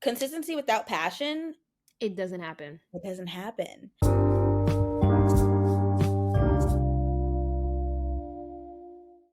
Consistency without passion, It doesn't happen. it doesn't happen.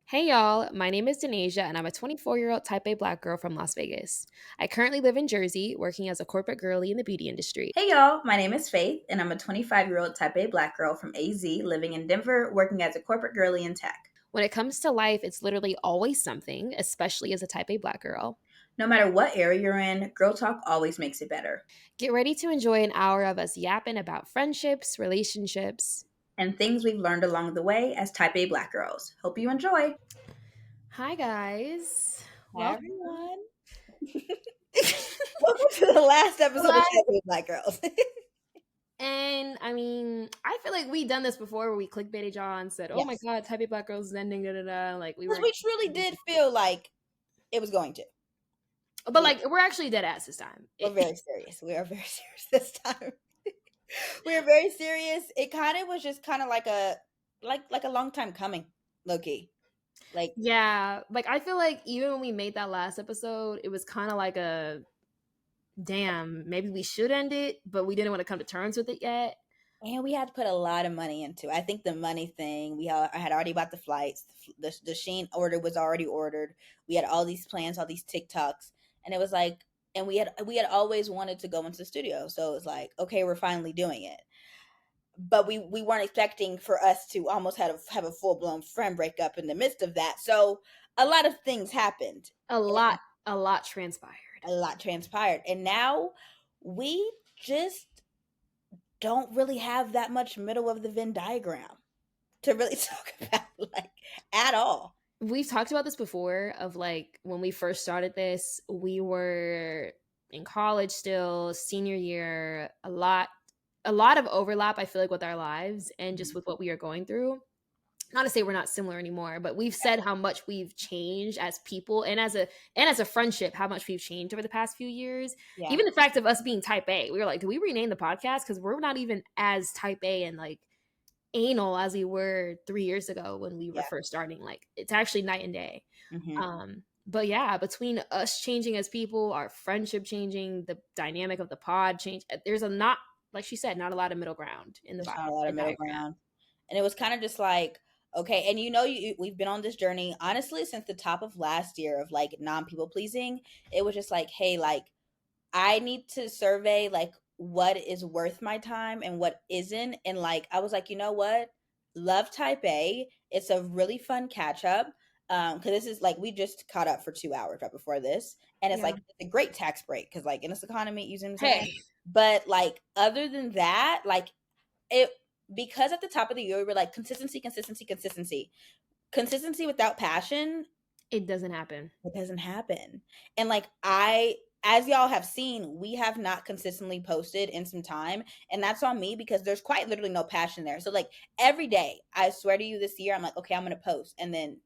Hey y'all, my name is Denasia and I'm a 24-year-old type A black girl from Las Vegas. I currently live in Jersey, working as a corporate girly in the beauty industry. Hey y'all, my name is Faith, and I'm a 25-year-old type A black girl from AZ living in Denver, working as a corporate girly in tech. When it comes to life, it's literally always something, especially as a type A black girl. No matter what area you're in, girl talk always makes it better. Get ready to enjoy an hour of us yapping about friendships, relationships. And things we've learned along the way as type A black girls. Hope you enjoy. Hi guys. Hi Welcome. everyone. Welcome to the last episode of Type A Black Girls. And I mean, I feel like we done this before where we clickbaited y'all and said, "Oh my Yes. god, type A black girls is ending." Da da da. Like we Because were, we truly did feel like it was going to. but like we're actually dead ass this time. We're very serious. We are very serious this time. We are very serious. It kind of was just kind of like a long time coming, low key. Like Yeah, like I feel like even when we made that last episode, it was kind of like a damn, maybe we should end it, but we didn't want to come to terms with it yet. and we had to put a lot of money into it. I think the money thing, I had already bought the flights. The Sheen order was already ordered. We had all these plans, all these TikToks, and it was like, and we had always wanted to go into the studio. So it was like, okay, we're finally doing it. But we weren't expecting for us to almost have a full blown friend breakup in the midst of that. So a lot of things happened. A lot, a lot transpired. A lot transpired, and now we just don't really have that much middle of the Venn diagram to really talk about, like, at all. We've talked about this before of like when we first started this, we were in college still, senior year, a lot of overlap I feel like with our lives and just Mhm. with what we are going through. Not to say we're not similar anymore, but we've said how much we've changed as people and as a friendship, how much we've changed over the past few years. Yeah, Even the fact of us being type A, we were like, do we rename the podcast? Because we're not even as type A and like anal as we were 3 years ago when we were yeah. first starting. Like it's actually night and day. Hmm. But yeah, between us changing as people, our friendship changing, the dynamic of the pod change, there's a not, like she said, not a lot of middle ground in the There's not a lot of Venn middle diagram. ground, and it was kind of just like, okay, and we've been on this journey honestly since the top of last year of like non people pleasing. It was just like, hey, like I need to survey like what is worth my time and what isn't. And like I was like, you know what? Love Type A. It's a really fun catch up. Because this is like we just caught up for 2 hours right before this. And it's Yeah. like it's a great tax break because like in this economy, you see what I'm saying? Hey, But like other than that, like it because at the top of the year we were like consistency, consistency, consistency. Consistency without passion, it doesn't happen. it doesn't happen. And like as y'all have seen, we have not consistently posted in some time, and that's on me because there's quite literally no passion there. So like every day, I swear to you this year I'm like, okay, I'm going to post, and then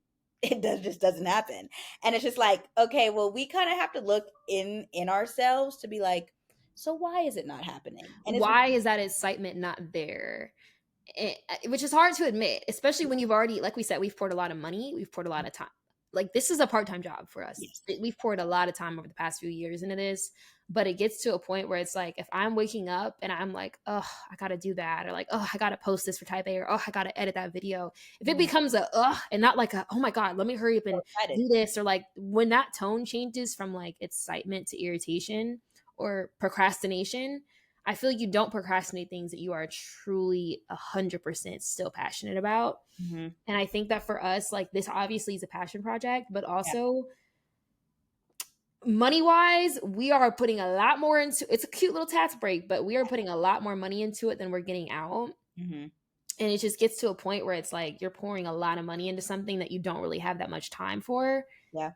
just doesn't happen. And it's just like, okay, well, we kind of have to look in ourselves to be like, so why is it not happening? And it's Why is that excitement not there? Which is hard to admit, especially when you've already, like we said, we've poured a lot of money, we've poured a lot of time. Like this is a part-time job for us. yes. We've poured a lot of time over the past few years into this, but it gets to a point where it's like if I'm waking up and I'm like, oh, I gotta do that, or like, oh, I gotta post this for type A, or oh, I gotta edit that video. If it Mhm. becomes a and not like a oh my god, let me hurry up So and excited. do this, or like when that tone changes from like excitement to irritation or procrastination, I feel like you don't procrastinate things that you are truly 100% still passionate about. Mhm. And I think that for us, like this obviously is a passion project, but Yeah. also money wise, we are putting a lot more into it's a cute little tax break, but we are putting a lot more money into it than we're getting out. Mhm. And it just gets to a point where it's like you're pouring a lot of money into something that you don't really have that much time for. Yeah.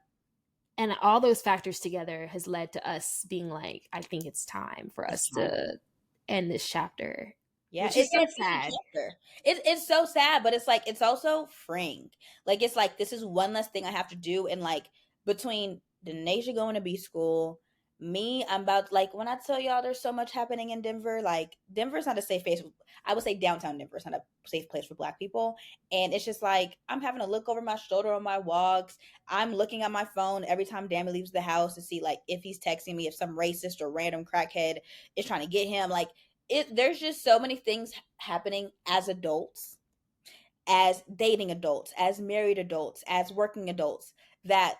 And all those factors together has led to us being like, I think it's time for It's us time. to end this chapter, Yeah, which is so it's a sad. chapter. It's so sad, but it's like it's also freeing. Like it's like this is one less thing I have to do, and like between Denasia going to B school, Me, I'm about, like, when I tell y'all there's so much happening in Denver, like, Denver's not a safe place. I would say downtown Denver is not a safe place for Black people. And it's just like, I'm having to look over my shoulder on my walks. I'm looking at my phone every time Dammy leaves the house to see, like, if he's texting me, if some racist or random crackhead is trying to get him. Like, there's just so many things happening as adults, as dating adults, as married adults, as working adults, that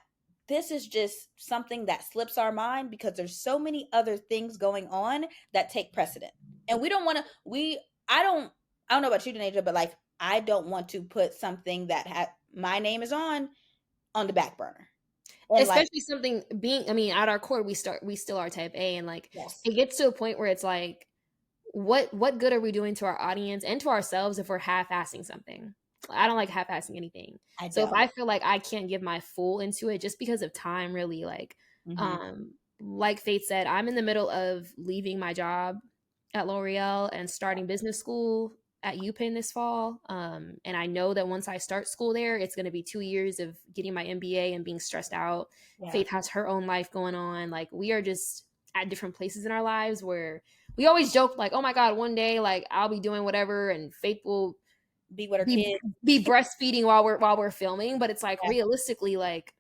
this is just something that slips our mind because there's so many other things going on that take precedent. And we don't want to I don't know about you, Denasia, but like I don't want to put something that my name is on the back burner. And like, Especially something being, I mean, at our core, we still are type A, and like yes, it gets to a point where it's like, what good are we doing to our audience and to ourselves if we're half-assing something? I don't like half-assing anything. I So if don't. I feel like I can't give my full into it just because of time, really, Mm-hmm. like Faith said, I'm in the middle of leaving my job at L'Oreal and starting business school at UPenn this fall. And I know that once I start school there, it's going to be 2 years of getting my MBA and being stressed out. Yeah. Faith has her own life going on. Like, we are just at different places in our lives where we always joke, like, oh my God, one day, like, I'll be doing whatever and Faith will Be with her be kids. be breastfeeding while we're filming. But it's like, Yeah. realistically, like,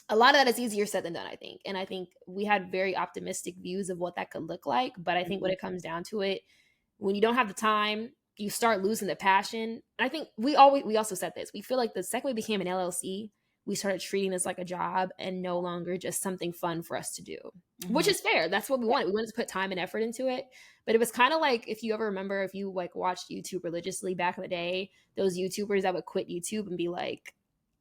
a lot of that is easier said than done, I think. And I think we had very optimistic views of what that could look like. But I think when Mm-hmm. it comes down to it, when you don't have the time, you start losing the passion. And I think we also said this. We feel like the second we became an LLC, we started treating this like a job and no longer just something fun for us to do, which Mm-hmm. is fair. That's what we Yeah. wanted. We wanted to put time and effort into it. But it was kind of like, if you ever remember, if you like watched YouTube religiously back in the day, those YouTubers that would quit YouTube and be like,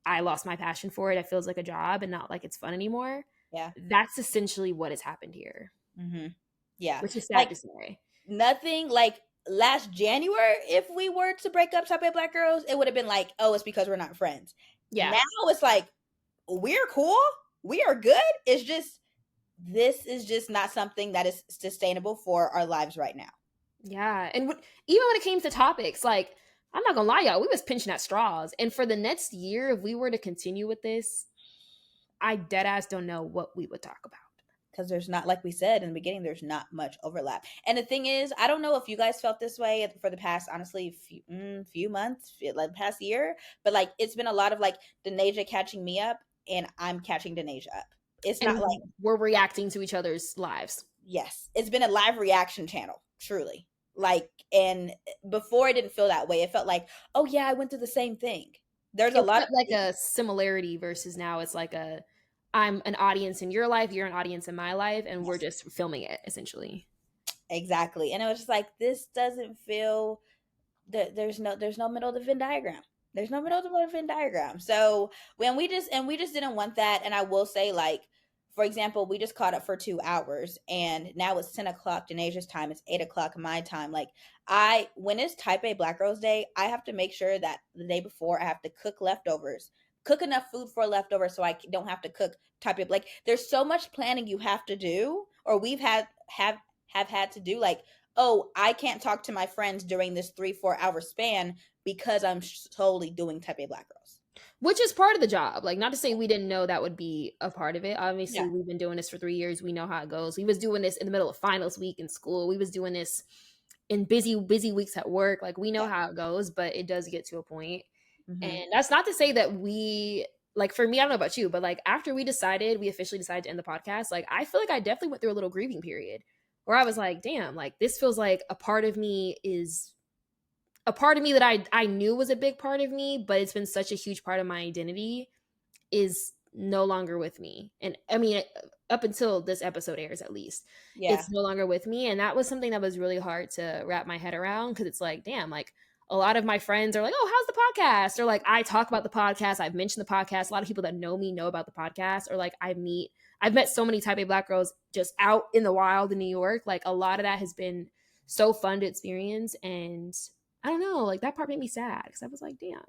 I lost my passion for it. It feels like a job and not like it's fun anymore. Yeah. That's essentially what has happened here, Mm-hmm. Yeah. which is sad Like, to say. nothing like last January, if we were to break up Top 8 Black Girls, it would have been like, oh, it's because we're not friends. Yeah. Now it's like, we're cool. We are good. It's just, this is just not something that is sustainable for our lives right now. Yeah. And even when it came to topics, like, I'm not gonna lie, y'all, we was pinching at straws. And for the next year, if we were to continue with this, I dead ass don't know what we would talk about. Because there's not, like we said in the beginning, there's not much overlap. And the thing is, I don't know if you guys felt this way for the past, honestly, few months, like past year, but like it's been a lot of like Denasia catching me up and I'm catching Denasia up. It's not like, And we're reacting to each other's lives. yes, it's been a live reaction channel, truly. Like, and before it didn't feel that way. It felt like, oh yeah, I went through the same thing. There's a It lot of felt like things. a similarity versus now it's like I'm an audience in your life, you're an audience in my life, and we're Yes, just filming it essentially. exactly. And it was just like, this doesn't feel, there's no middle of the Venn diagram. There's no middle of the Venn diagram. So when we just didn't want that. And I will say, like, for example, we just caught up for 2 hours and now it's 10 o'clock Denasia's time, it's 8 o'clock my time. Like, I when it's Type A Black Girls Day, I have to make sure that the day before I have to cook leftovers, cook enough food for leftovers so I don't have to cook Type A. Like, there's so much planning you have to do, or we've have had to do. Like, oh, I can't talk to my friends during this 3-4 hour span because I'm solely doing Type A Black Girls. Which is part of the job. Like, not to say we didn't know that would be a part of it. Yeah. Obviously, we've been doing this for 3 years. We know how it goes. We was doing this in the middle of finals week in school. We was doing this in busy weeks at work. Like, we know Yeah. how it goes, but it does get to a point. Mm-hmm. And that's not to say that we, like, for me, I don't know about you, but like after we officially decided to end the podcast, like I feel like I definitely went through a little grieving period where I was like, damn, like this feels like a part of me that I knew was a big part of me, but it's been such a huge part of my identity is no longer with me. And I mean, up until this episode airs, at least, Yeah. it's no longer with me. And that was something that was really hard to wrap my head around because it's like, damn, like a lot of my friends are like, oh, how's the podcast? Or like, I talk about the podcast. I've mentioned the podcast. A lot of people that know me know about the podcast. Or like, I've met so many Type A Black girls just out in the wild in New York. Like, a lot of that has been so fun to experience. And I don't know, like that part made me sad because I was like, damn.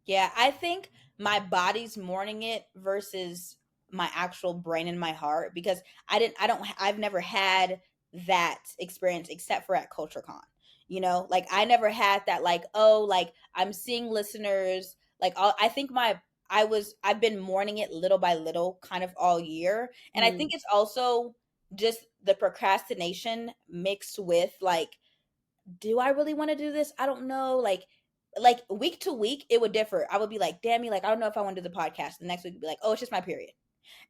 Yeah. I think my body's mourning it versus my actual brain and my heart, because I've never had that experience except for at CultureCon. Like I never had that, like, oh, like I'm seeing listeners, like I think I've been mourning it little by little kind of all year. And I Mm, think it's also just the procrastination mixed with like, do I really want to do this? I don't know. Like week to week, it would differ. I would be like, damn me, like I don't know if I want to do the podcast. The next week would be like, oh, it's just my period.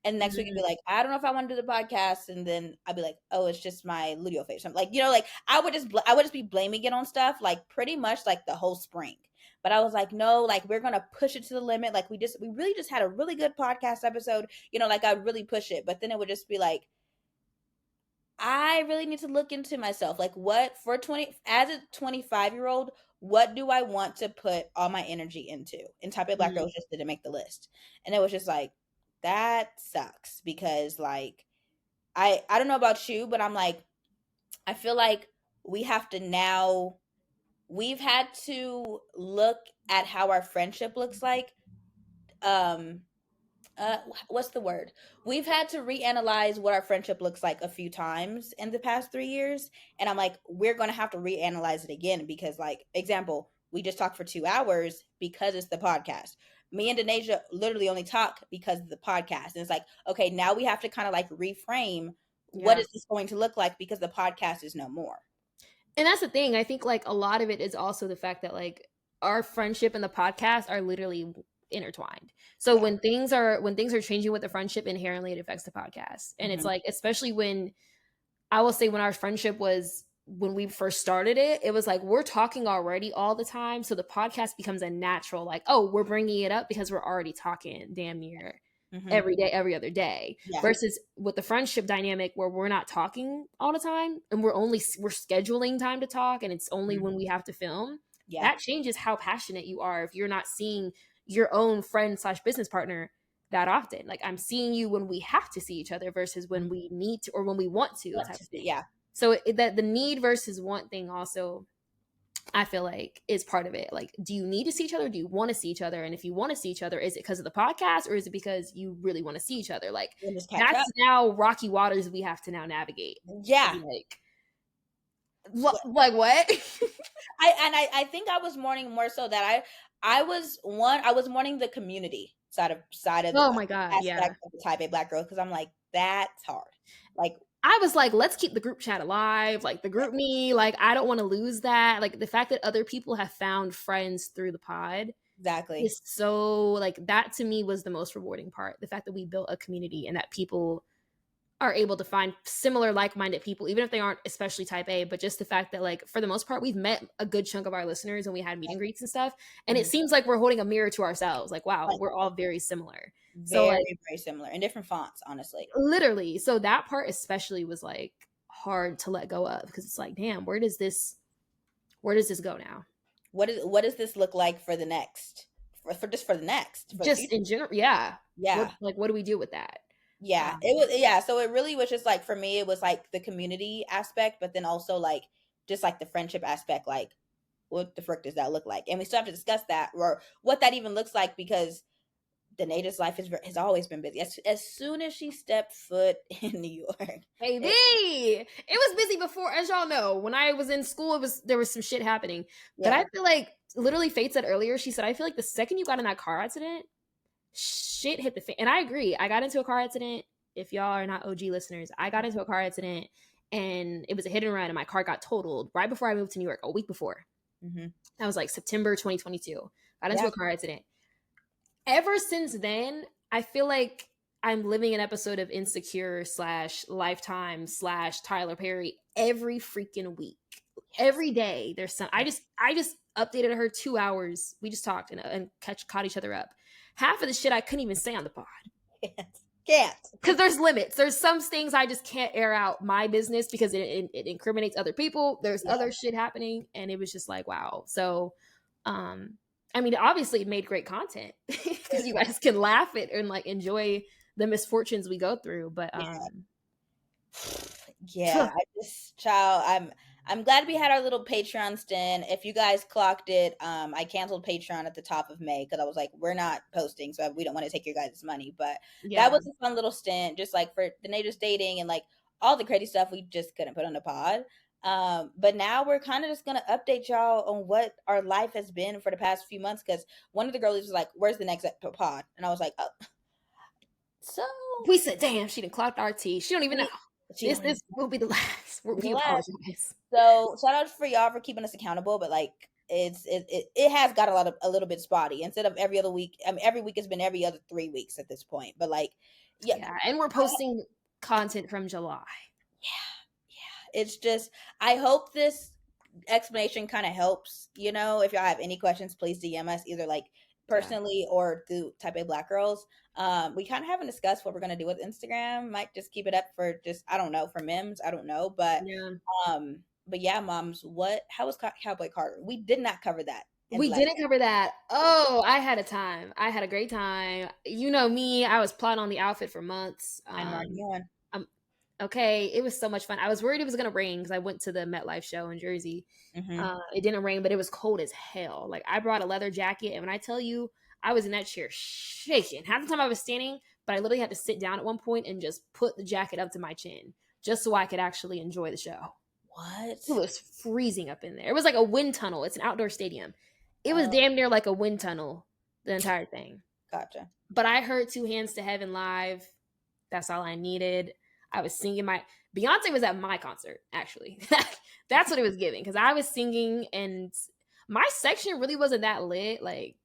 And next week it'd be mm, like, I don't know if I want to do the podcast. And then I'd be like, oh, it's just my luteal phase. So I'm like, like I would just be blaming it on stuff like pretty much like the whole spring. But I was like, no, like we're gonna push it to the limit. Like we really just had a really good podcast episode. Like I'd really push it. But then it would just be like, I really need to look into myself. Like what for 20 as a 25-year-old, what do I want to put all my energy into? And Type A Black mm. Girls just didn't make the list. And it was just like, that sucks because like I don't know about you, but I'm like, I feel like we have to now we've had to look at how our friendship looks like. Um what's the word? We've had to reanalyze what our friendship looks like a few times in the past 3 years. And I'm like, we're gonna have to reanalyze it again because, like, example, we just talked for 2 hours because it's the podcast. Me and Denasia literally only talk because of the podcast. And it's like, okay, now we have to kind of like reframe what Yeah. is this going to look like because the podcast is no more. And that's the thing. I think like a lot of it is also the fact that like our friendship and the podcast are literally intertwined. So Yeah. when things are changing with the friendship, inherently it affects the podcast. And it's Hmm. like, especially when I will say when our friendship was when we first started it, it was like we're talking already all the time. So the podcast becomes a natural, like, oh, we're bringing it up because we're already talking damn near Hmm. every day, every other day. Yeah. Versus with the friendship dynamic where we're not talking all the time and we're scheduling time to talk and it's only Hmm. when we have to film. Yeah. That changes how passionate you are if you're not seeing your own friend slash business partner that often. Like I'm seeing you when we have to see each other versus when we need to or when we want to Want type to of see- thing. Yeah. So that the need versus want thing also I feel like is part of it. Like, do you need to see each other? Do you want to see each other? And if you want to see each other, is it because of the podcast or is it because you really want to see each other? Like, And just catch that's up. now rocky waters we have to now navigate. To Yeah. be like, what? Like what? I think I was mourning more so that I was mourning the community side of the Oh my god, yeah. aspect of the Type A Black Girl because I'm like, that's hard. Like, I was like, let's keep the group chat alive, like the group me. Like, I don't want to lose that. Like the fact that other people have found friends through the pod exactly. is so like that to me was the most rewarding part. The fact that we built a community and that people are able to find similar like-minded people even if they aren't especially type A, but just the fact that like for the most part we've met a good chunk of our listeners and we had meet and greets and stuff and it Mhm. seems like we're holding a mirror to ourselves like wow Like, we're all very similar. So like very, very similar in different fonts, honestly. literally so that part especially was like hard to let go of because it's like damn where does this go now? What does this look like for the next for the next for the Just future? in general, yeah. Yeah. What do we do with that? Yeah, um it was yeah, so it really was just like for me it was like the community aspect, but then also like just like the friendship aspect, like what the frick does that look like? And we still have to discuss that or what that even looks like because Danae's life has always been busy. As soon as she stepped foot in New York, Baby, it, it was busy before, as y'all know. When I was in school, there was some shit happening. But yeah. I feel like literally Fate said earlier, she said, I feel like the second you got in that car accident, shit hit the fan. And I agree. I got into a car accident. If y'all are not OG listeners, I got into a car accident and it was a hit and run and my car got totaled right before I moved to New York, a week before. Hmm. That was like September 2022. Got into Yeah. a car accident. Ever since then, I feel like I'm living an episode of Insecure slash Lifetime slash Tyler Perry every freaking week. Every day there's some. I just updated her 2 hours. We just talked and caught each other up. Half of the shit I couldn't even say on the pod Can't. because there's limits. There's some things I just can't air out my business because it incriminates other people. There's Yeah. other shit happening, and it was just like wow. So, I mean, obviously, it made great content because you guys can laugh at and like enjoy the misfortunes we go through. But Yeah, I just child, I'm glad we had our little Patreon stint. If you guys clocked it, I canceled Patreon at the top of May because I was like, we're not posting, so we don't want to take your guys' money. But that yeah, was a fun little stint, just like for the native dating and like all the crazy stuff we just couldn't put on the pod. But now we're kind of just gonna update y'all on what our life has been for the past few months. Because one of the girlies was like, "Where's the next pod?" And I was like, "Oh, so We said, damn, she done clocked our tea. She don't even know. we she This don't even this will be the last. We relax." apologize. So shout out for y'all for keeping us accountable, but like it has got a little bit spotty. Instead of every other week, I mean, every week has been every other 3 weeks at this point. But like, yeah, Yeah, and we're posting content from July. it's just I hope this explanation kind of helps. If y'all have any questions, please DM us either like Yeah. personally or through Type A Black Girls. We kind of haven't discussed what we're gonna do with Instagram. Might just keep it up for just I don't know for memes. I don't know, Yeah. but yeah, moms, how was Cowboy Carter? We did not cover that in the We last. didn't cover that. Oh, I had a time. I had a great time. You know me, I was plotting on the outfit for months. I know already on. Okay, it was so much fun. I was worried it was gonna rain because I went to the MetLife show in Jersey. Mm-hmm. It didn't rain, but it was cold as hell. Like I brought a leather jacket, and when I tell you, I was in that chair shaking. Half the time I was standing, but I literally had to sit down at one point and just put the jacket up to my chin just so I could actually enjoy the show. What? It was freezing up in there. It was like a wind tunnel. It's an outdoor stadium. It was Oh, damn near like a wind tunnel, the entire thing. gotcha. But I heard Two Hands to Heaven live. That's all I needed. I was singing my Beyonce was at my concert, actually. That's what it was giving. Because I was singing and my section really wasn't that lit. Like,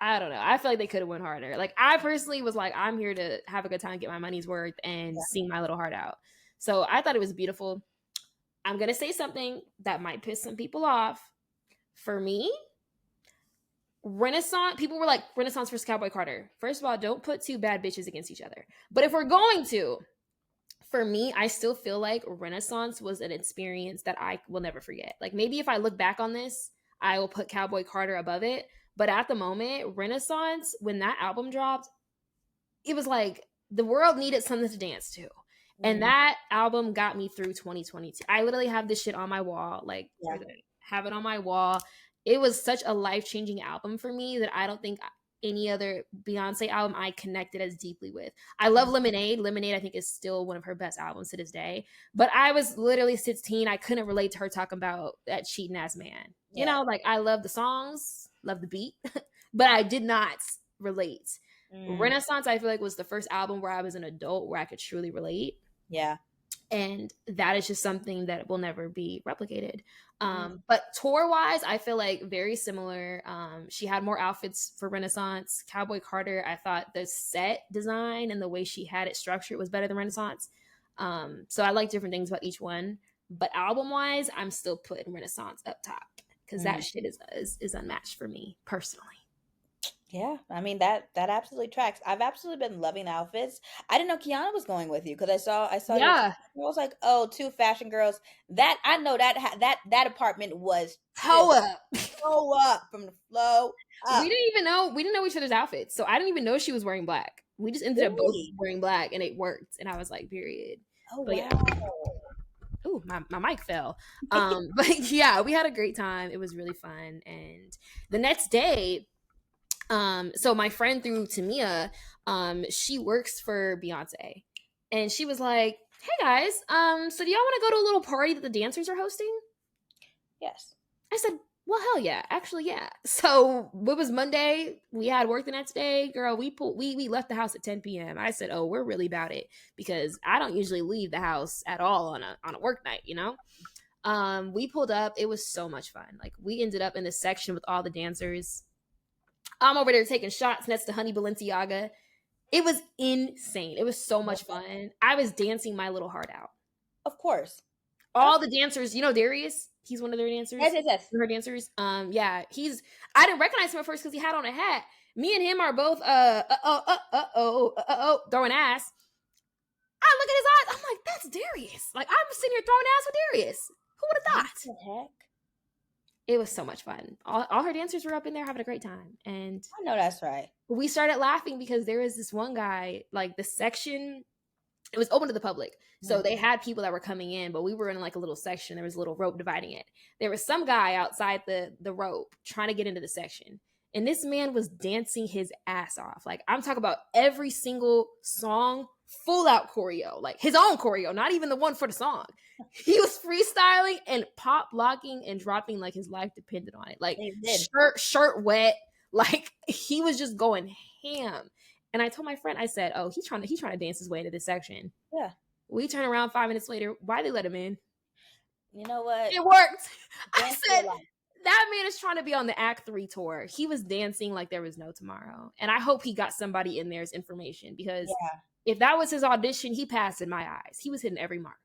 I don't know. I feel like they could have went harder. Like, I personally was like, I'm here to have a good time, get my money's worth, and Yeah. sing my little heart out. So I thought it was beautiful. I'm gonna say something that might piss some people off. For me, Renaissance people were like Renaissance versus Cowboy Carter. First of all, don't put two bad bitches against each other. But if we're going to, for me, I still feel like Renaissance was an experience that I will never forget. Like maybe if I look back on this, I will put Cowboy Carter above it. But at the moment, Renaissance, when that album dropped, it was like the world needed something to dance to. And Mm, that album got me through 2022. I literally have this shit on my wall. Like, yeah. have it on my wall. It was such a life changing album for me that I don't think any other Beyonce album I connected as deeply with. I love Lemonade. Lemonade, I think, is still one of her best albums to this day. But I was literally 16. I couldn't relate to her talking about that cheating ass man. You Yeah. know, like I love the songs, love the beat, but I did not relate. Mm, Renaissance, I feel like, was the first album where I was an adult where I could truly relate. yeah. And that is just something that will never be replicated. Mm, But tour wise, I feel like very similar. She had more outfits for Renaissance. Cowboy Carter, I thought the set design and the way she had it structured was better than Renaissance. So I like different things about each one. But album wise, I'm still putting Renaissance up top because mm. that shit is unmatched for me personally. Yeah, I mean that absolutely tracks. I've absolutely been loving the outfits. I didn't know Kiana was going with you because I saw your. Yeah, I was like, oh, two fashion girls. That I know that apartment was toe just up. so up from the flow up. We didn't know each other's outfits, so I didn't even know she was wearing black. We just ended up both Really? wearing black, and it worked. And I was like, period. Oh But yeah, wow. ooh, my mic fell. But yeah, we had a great time. It was really fun. And the next day, so my friend through Tamia, she works for Beyonce, and she was like, "Hey guys, so do y'all want to go to a little party that the dancers are hosting?" Yes. I said, well, hell yeah. Actually, yeah. So it was Monday. We had work the next day. Girl, we left the house at 10 p.m. I said, oh, we're really about it because I don't usually leave the house at all on a work night, you know? We pulled up. It was so much fun. Like we ended up in this section with all the dancers. I'm over there taking shots next to Honey Balenciaga. It was insane. It was so much fun. I was dancing my little heart out. Of course. All the dancers, you know Darius? He's one of their Yes, dancers. yes, yes. Her dancers. Yeah, I didn't recognize him at first because he had on a hat. Me and him are both throwing ass. I look at his eyes. I'm like, that's Darius. Like I'm sitting here throwing ass with Darius. Who would have What thought? the heck? It was so much fun. All her dancers were up in there having a great time. And I know that's right. we started laughing because there was this one guy, like the section, it was open to the public. So they had people that were coming in, but we were in like a little section. There was a little rope dividing it. There was some guy outside the rope trying to get into the section. And this man was dancing his ass off. Like I'm talking about every single song full out choreo, like his own choreo, not even the one for the song. He was freestyling and pop locking and dropping like his life depended on it. Like They did. shirt wet. Like he was just going ham. And I told my friend, I said, "Oh, he's trying to dance his way into this section." Yeah. We turn around 5 minutes later. Why they let him in? You know what? It worked. I Dance for said, your life. that man is trying to be on the Act 3 tour. He was dancing like there was no tomorrow. And I hope he got somebody in there's information, because Yeah. if that was his audition, he passed in my eyes. He was hitting every mark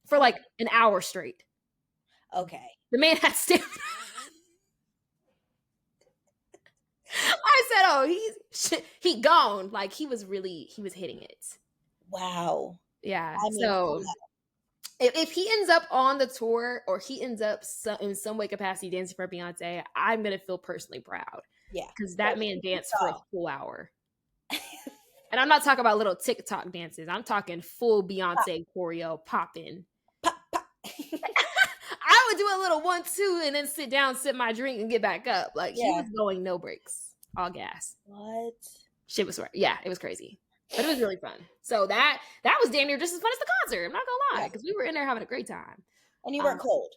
for like an hour straight. Okay. The man had stamina. I said, "Oh, he gone." Like he was hitting it. Wow. Yeah. I mean, So if he ends up on the tour, or he ends up in some way capacity dancing for Beyonce, I'm gonna feel personally proud. yeah. Because that man danced for a full hour. And I'm not talking about little TikTok dances. I'm talking full Beyonce choreo popping. Pop, pop. I would do a little 1-2 and then sit down, sip my drink, and get back up. Like he was going no breaks, all gas. What? Shit was yeah, it was crazy, but it was really fun. So that was damn near just as fun as the concert. I'm not gonna lie, because we were in there having a great time. And you weren't cold.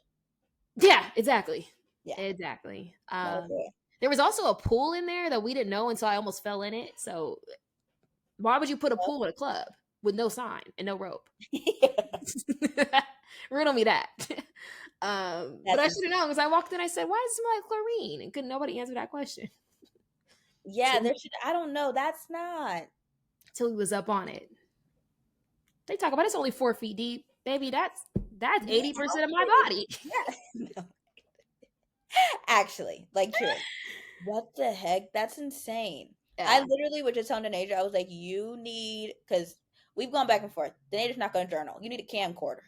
Yeah, exactly. Yeah, exactly. Okay. There was also a pool in there that we didn't know until I almost fell in it. So why would you put a pool in a club with no sign and no rope? Riddle me that. But I should have known, because I walked in, I said, "Why does it smell like chlorine?" And couldn't nobody answer that question. Yeah, there should. I don't know. That's not. Till he was up on it. They talk about it's only 4 feet deep, baby. That's 80% of my body. Yeah. No. Actually, like, true. What the heck? That's insane. Yeah. I literally was just telling Denasia, I was like, you need, because we've gone back and forth. Denasia's not going to journal. You need a camcorder.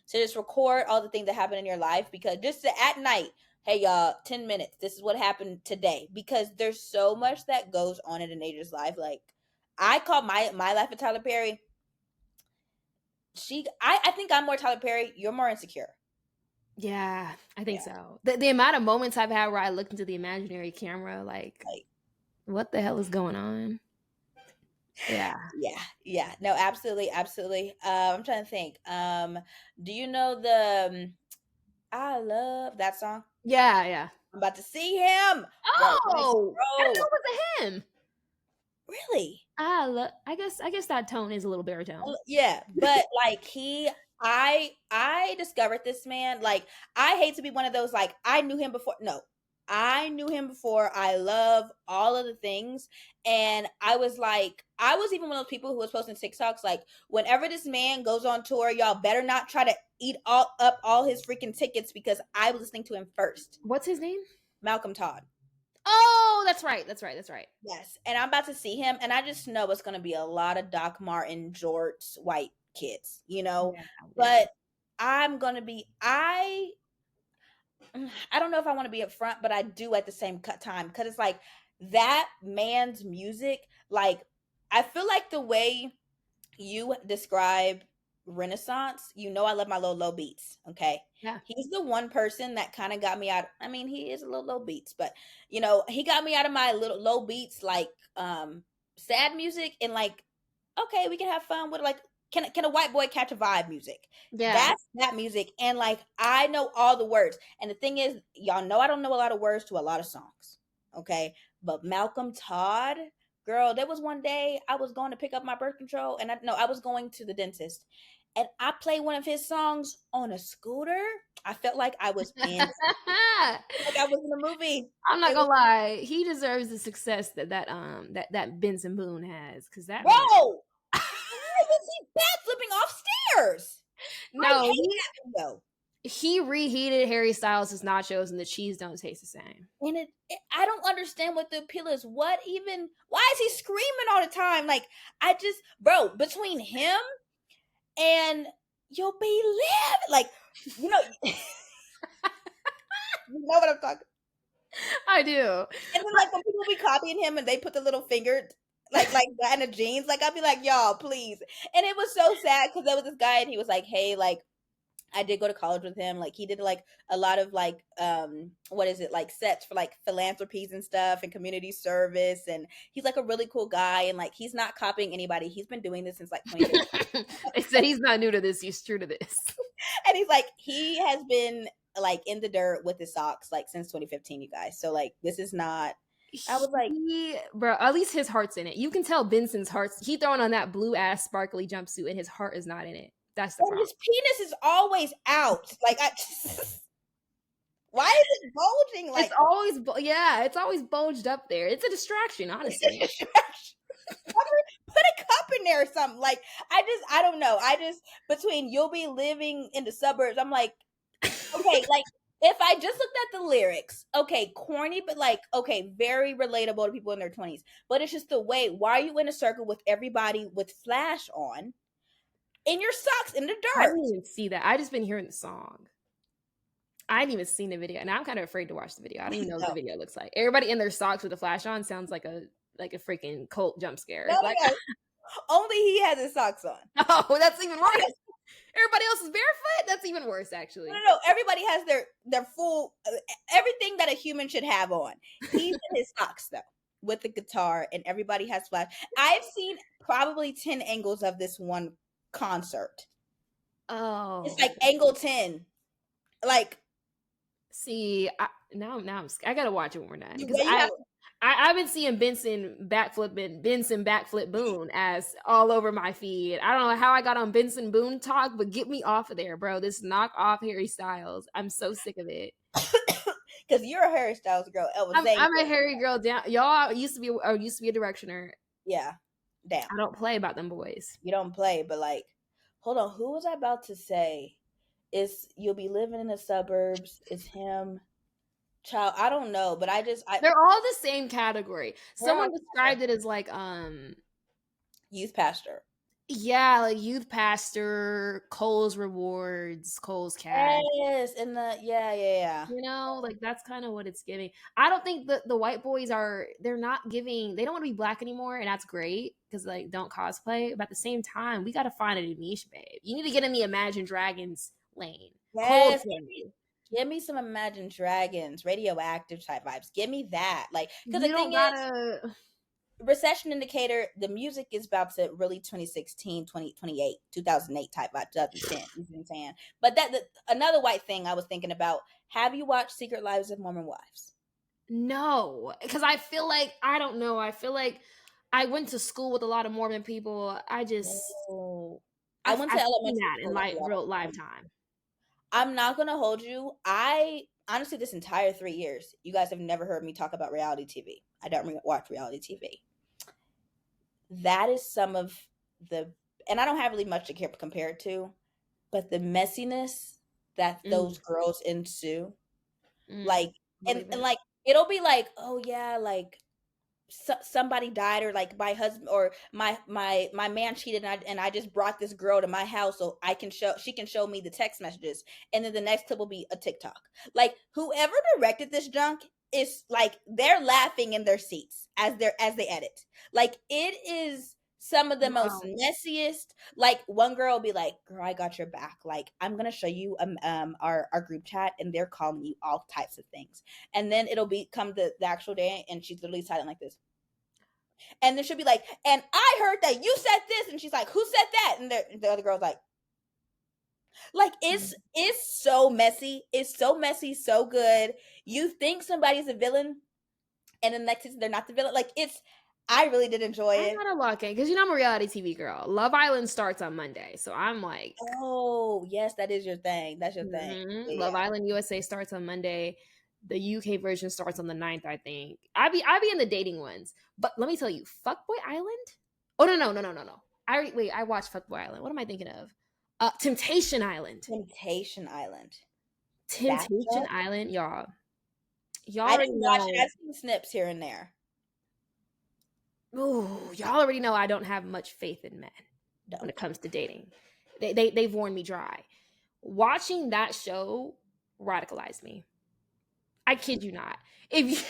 So just record all the things that happen in your life, because just at night, hey, y'all, 10 minutes. This is what happened today. Because there's so much that goes on in Denasia's life. Like, I call my life with Tyler Perry. I think I'm more Tyler Perry. You're more insecure. Yeah, I think so. The amount of moments I've had where I looked into the imaginary camera, like what the hell is going on? Yeah. No, absolutely. I'm trying to think. Do you know the I Love that song? Yeah. I'm about to see him. Oh, I thought it was a him. Really? I guess that tone is a little baritone. Yeah, but like I discovered this man. Like, I hate to be one of those, like, I knew him before. No, I knew him before I love all of the things. And I was even one of those people who was posting TikToks like, whenever this man goes on tour, y'all better not try to eat up all his freaking tickets, because I was listening to him first. What's his name? Malcolm Todd. Oh, that's right. Yes, and I'm about to see him, and I just know it's going to be a lot of Doc Martin, jorts, white kids, Yeah. But I'm going to be, I don't know if I want to be up front, but I do at the same time, because it's like that man's music. Like, I feel like the way you describe Renaissance, I love my low beats. Okay. Yeah. He's the one person that kind of got me out. I mean, he is a little low beats, but he got me out of my little low beats, like sad music, and like, okay, we can have fun with, like, can a white boy catch a vibe music? Yeah. That's that music. And like, I know all the words. And the thing is, y'all know I don't know a lot of words to a lot of songs. Okay. But Malcolm Todd, girl, there was one day I was going to pick up my birth control, and I was going to the dentist, and I played one of his songs on a scooter. I felt like I was in like I was in a movie. I'm not gonna lie, he deserves the success that Benson Boone has, because that Bro, why was he backflipping off stairs? No, though. He reheated Harry Styles' nachos, and the cheese don't taste the same. And I don't understand what the appeal is. Why is he screaming all the time? Like, bro, between him and You'll Be Living, like, you know what I'm talking. I do. And then, like, when people be copying him and they put the little finger like that in the jeans, like, I'd be like, y'all, please. And it was so sad, because there was this guy, and he was like, hey, like, I did go to college with him. Like he did like a lot of like what is it, like sets for like philanthropies and stuff and community service, and he's like a really cool guy, and like he's not copying anybody. He's been doing this since like 2015. They said he's not new to this, he's true to this. And he's like he has been like in the dirt with his socks like since 2015, you guys. So like this is not, I was like, Bro, at least his heart's in it. You can tell Benson's heart's he throwing on that blue ass sparkly jumpsuit and his heart is not in it. That's the and problem. his penis is always out. Like I why is it bulging like It's always it's always bulged up there. It's a distraction, honestly. Put a cup in there or something. Like I don't know. I just, between you'll be living in the suburbs, I'm like, okay, like if I just looked at the lyrics, okay, corny, but like, okay, very relatable to people in their 20s. But it's just the way, why are you in a circle with everybody with flash on in your socks in the I dirt? didn't even see that. I just been hearing the song. I hadn't even seen the video. And I'm kind of afraid to watch the video. I don't even know what the video looks like. Everybody in their socks with the flash on sounds like a freaking cult jump scare. No, Like, only he has his socks on. oh, that's even worse. Everybody else is barefoot. That's even worse, actually. No. Everybody has their full everything that a human should have on. He's in his socks though, with the guitar, and everybody has flash. I've seen probably 10 angles of this one concert. Oh, it's like angle 10. Like, see, now I'm I gotta watch it when we're done because yeah, I've been seeing Benson backflip Boone as all over my feed. I don't know how I got on Benson Boone talk, but get me off of there, bro. This knock off Harry Styles. I'm so sick of it. Because you're a Harry Styles girl. I'm a Harry girl. Down, y'all used to be a directioner. Yeah, damn. I don't play about them boys. You don't play, but like, hold on. Who was I about to say? Is you'll be living in the suburbs? Is him? Child, I don't know, but they're all the same category. Someone described it as like youth pastor. Yeah, like youth pastor, Cole's rewards, Cole's cash. Yes, and yeah. You know, like that's kind of what it's giving. I don't think the white boys they're not giving, they don't want to be black anymore, and that's great because like don't cosplay. But at the same time, we gotta find a niche, babe. You need to get in the Imagine Dragons lane. Yes. Give me some Imagine Dragons, radioactive type vibes. Give me that. Like, because the thing is, recession indicator, the music is about to really 2016, 2028, 2008 type vibe, 2010. You know what I'm saying? But another white thing I was thinking about, have you watched Secret Lives of Mormon Wives? No, because I feel like, I don't know. I feel like I went to school with a lot of Mormon people. I went to elementary school in real lifetime. I'm not going to hold you. I honestly, this entire 3 years, you guys have never heard me talk about reality TV. I don't watch reality TV. That is some of the, and I don't have really much to compare it to, but the messiness that those girls ensue, like, and like, it'll be like, oh yeah, like somebody died, or like my husband or my man cheated, and I just brought this girl to my house so she can show me the text messages, and then the next clip will be a TikTok. Like, whoever directed this junk is like, they're laughing in their seats as they edit. Like, it is some of the most messiest. Like, one girl will be like, girl, I got your back. Like, I'm gonna show you our group chat, and they're calling you all types of things. And then it'll come the actual day, and she's literally silent like this. And then she'll be like, and I heard that you said this, and she's like, who said that? And the other girl's like it's so messy. It's so messy, so good. You think somebody's a villain, and the next they're not the villain. Like, I really did enjoy it. I gotta lock in because I'm a reality TV girl. Love Island starts on Monday, so I'm like, oh yes, that is your thing. That's your thing. Yeah. Love Island USA starts on Monday. The UK version starts on the 9th, I think. I be in the dating ones, but let me tell you, Fuckboy Island. Oh no. I watched Fuckboy Island. What am I thinking of? Temptation Island. Temptation Island, y'all. I didn't watch it. I've seen snips here and there. Oh, y'all already know I don't have much faith in men when it comes to dating. They've worn me dry. Watching that show radicalized me. I kid you not. If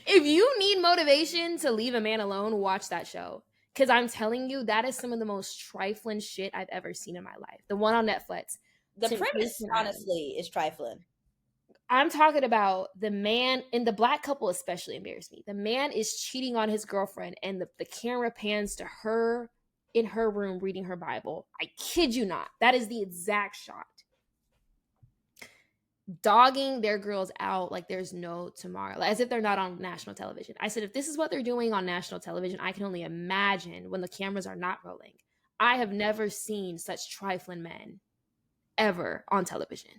you need motivation to leave a man alone, watch that show. Because I'm telling you, that is some of the most trifling shit I've ever seen in my life. The one on Netflix. The premise, Temptation Island. honestly, is trifling. I'm talking about the man, and the black couple especially embarrassed me. The man is cheating on his girlfriend, and the camera pans to her in her room reading her Bible. I kid you not. That is the exact shot. Dogging their girls out like there's no tomorrow, like, as if they're not on national television. I said, if this is what they're doing on national television, I can only imagine when the cameras are not rolling. I have never seen such trifling men ever on television.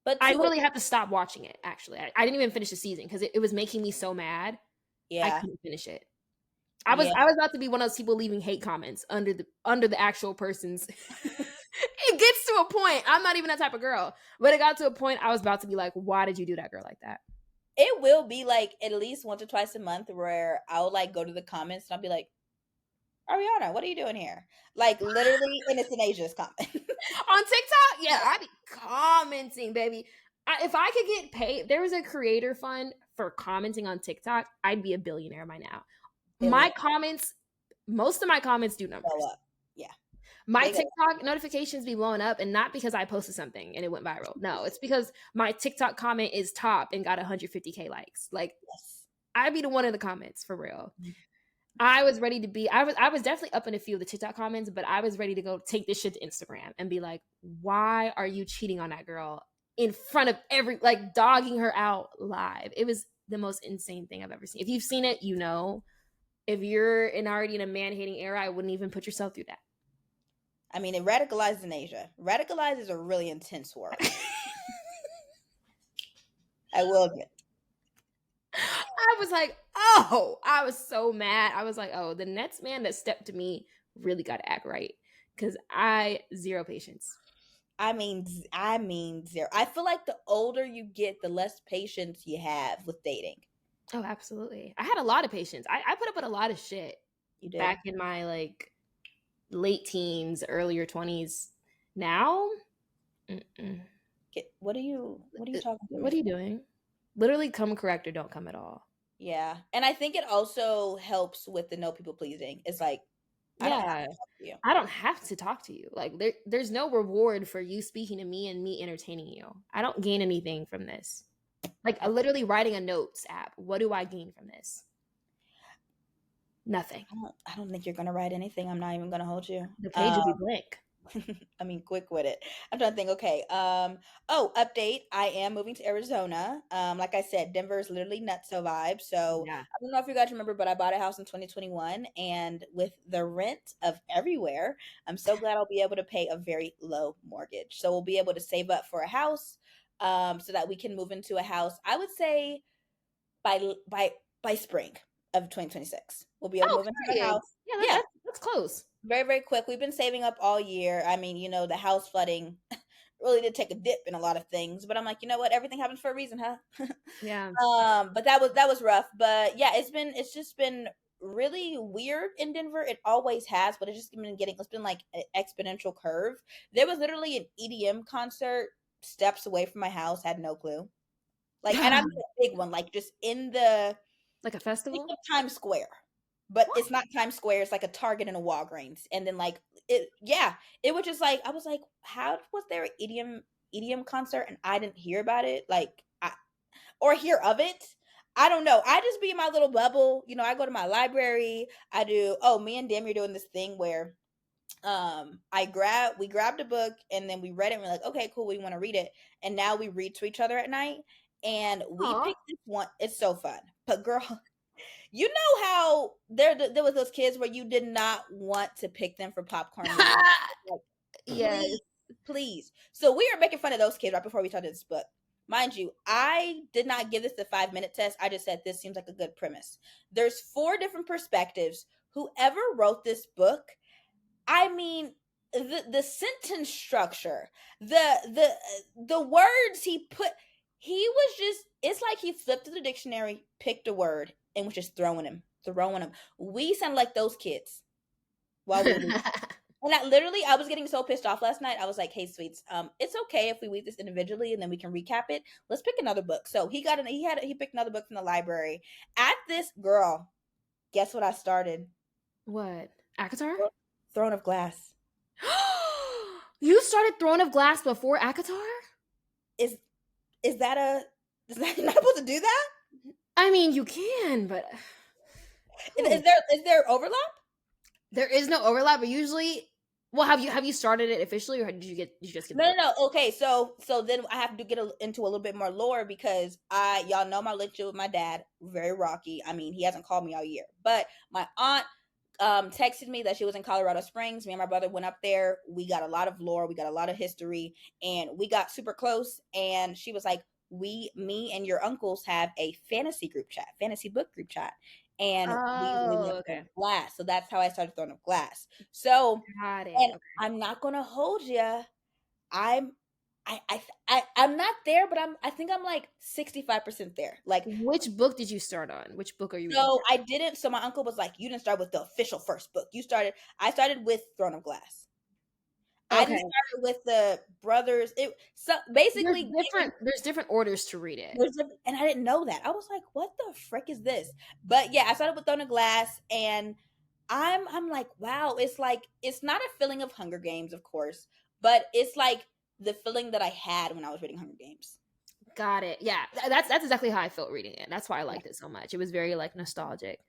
But I to it, literally have to stop watching it. Actually, I didn't even finish the season because it was making me so mad. I yeah, couldn't finish it. yeah. I was about to be one of those people leaving hate comments under the actual person's. It gets to a point. I'm not even that type of girl, but it got to a point I was about to be like, "Why did you do that girl like that?" It will be like at least once or twice a month where I'll like go to the comments and I'll be like, Ariana, what are you doing here? Like literally, and it's an Asia's comment. On TikTok, yeah, I be commenting, baby. If I could get paid, there was a creator fund for commenting on TikTok, I'd be a billionaire by now. It will My comments, most of my comments do go numbers. up. Yeah, My they go. TikTok notifications be blowing up, and not because I posted something and it went viral. No, it's because my TikTok comment is top and got 150K likes. Like, Yes. I'd be the one in the comments for real. Mhm. I was ready to be. I was definitely up in a few of the TikTok comments, but I was ready to go take this shit to Instagram and be like, "Why are you cheating on that girl in front of like dogging her out live?" It was the most insane thing I've ever seen. If you've seen it, you know. If you're already in a man hating era, I wouldn't even put yourself through that. I mean, it radicalized in Asia. Radicalize is a really intense word. I will admit. I was like, oh, I was so mad. I was like, oh, the next man that stepped to me really got to act right because I zero patience. I mean zero. I feel like the older you get, the less patience you have with dating. Oh, absolutely. I had a lot of patience. I put up with a lot of shit You back did. in my like late teens, earlier 20s. Now, mm-mm. What are you talking to me What are for? you doing? Literally, come correct or don't come at all. Yeah. And I think it also helps with the no people pleasing. It's like, I don't have Yeah. to talk to you. I don't have to talk to you. Like there's no reward for you speaking to me and me entertaining you. I don't gain anything from this. Like literally writing a notes app. What do I gain from this? Nothing. I don't think you're gonna write anything. I'm not even gonna hold you. The page will be blank. I mean, quick with it. I'm trying to think. Okay. Oh, update. I am moving to Arizona. Like I said, Denver is literally nutso vibe. So Yeah. I don't know if you guys remember, but I bought a house in 2021, and with the rent of everywhere, I'm so glad I'll be able to pay a very low mortgage. So we'll be able to save up for a house, so that we can move into a house. I would say by spring of 2026, we'll be able to Oh, move into a period. house. Yeah, Yeah, that's close. very, very quick. We've been saving up all year. I mean, the house flooding really did take a dip in a lot of things, but I'm like, you know what? Everything happens for a reason, huh? Yeah. But that was rough. But yeah, it's just been really weird in Denver. It always has, but it's been like an exponential curve. There was literally an EDM concert steps away from my house. Had no clue. Like, and I mean a big one, like just in the Like a think festival? of Times Square, but What? it's not Times Square. It's like a Target and a Walgreens, and then like it. Yeah, it was just like I was like, how was there an EDM concert and I didn't hear about it? Like, or hear of it. I don't know. I just be in my little bubble. I go to my library. I do. Oh, me and Demi are doing this thing where we grabbed a book and then we read it and we're like, okay, cool, we want to read it. And now we read to each other at night. And we Aw. picked this one. It's so fun. But girl, you know how there was those kids where you did not want to pick them for popcorn money. Like, Yes. please, please. So we are making fun of those kids right before we started this book. Mind you, I did not give this the 5-minute test. I just said this seems like a good premise. There's 4 different perspectives. Whoever wrote this book, I mean, the sentence structure, the words he put, he was just. It's like he flipped to the dictionary, picked a word, and was just throwing him. We sound like those kids while we were reading. And I was getting so pissed off last night. I was like, "Hey, sweets, it's okay if we read this individually and then we can recap it. Let's pick another book." So he picked another book from the library. At this girl, guess what I started? What? Akatar? Throne of Glass. You started Throne of Glass before Akatar? Is is that a is that not supposed to do that? I mean, you can, but Is whew. there overlap? There is no overlap. But usually, well, have you started it officially, or did you just get the No, no, book? no. Okay, so then I have to get into a little bit more lore because I y'all know my relationship with my dad very rocky. I mean, he hasn't called me all year, but my aunt texted me that she was in Colorado Springs. Me and my brother went up there. We got a lot of lore, we got a lot of history, and we got super close. And she was like, me and your uncles have a fantasy group chat, fantasy book group chat, and we usually Oh, make Throne okay. of Glass. So that's how I started Throne of Glass. So, Got it. and Okay. I'm not gonna hold you. I'm I'm not there, but I think I'm like 65% there. Like, Which book did you start on? Which book are you reading so now? I didn't. So my uncle was like, "You didn't start with the official first book. I started with Throne of Glass. I didn't Okay. start with the brothers. It so There's basically different there's different orders to read it. and I didn't know that. I was like, "What the frick is this?" But yeah, I started with Throne of Glass, and I'm like, wow. It's like it's not a feeling of Hunger Games, of course, but it's like the feeling that I had when I was reading Hunger Games. Got it. Yeah. That's exactly how I felt reading it. That's why I liked it so much. It was very like nostalgic.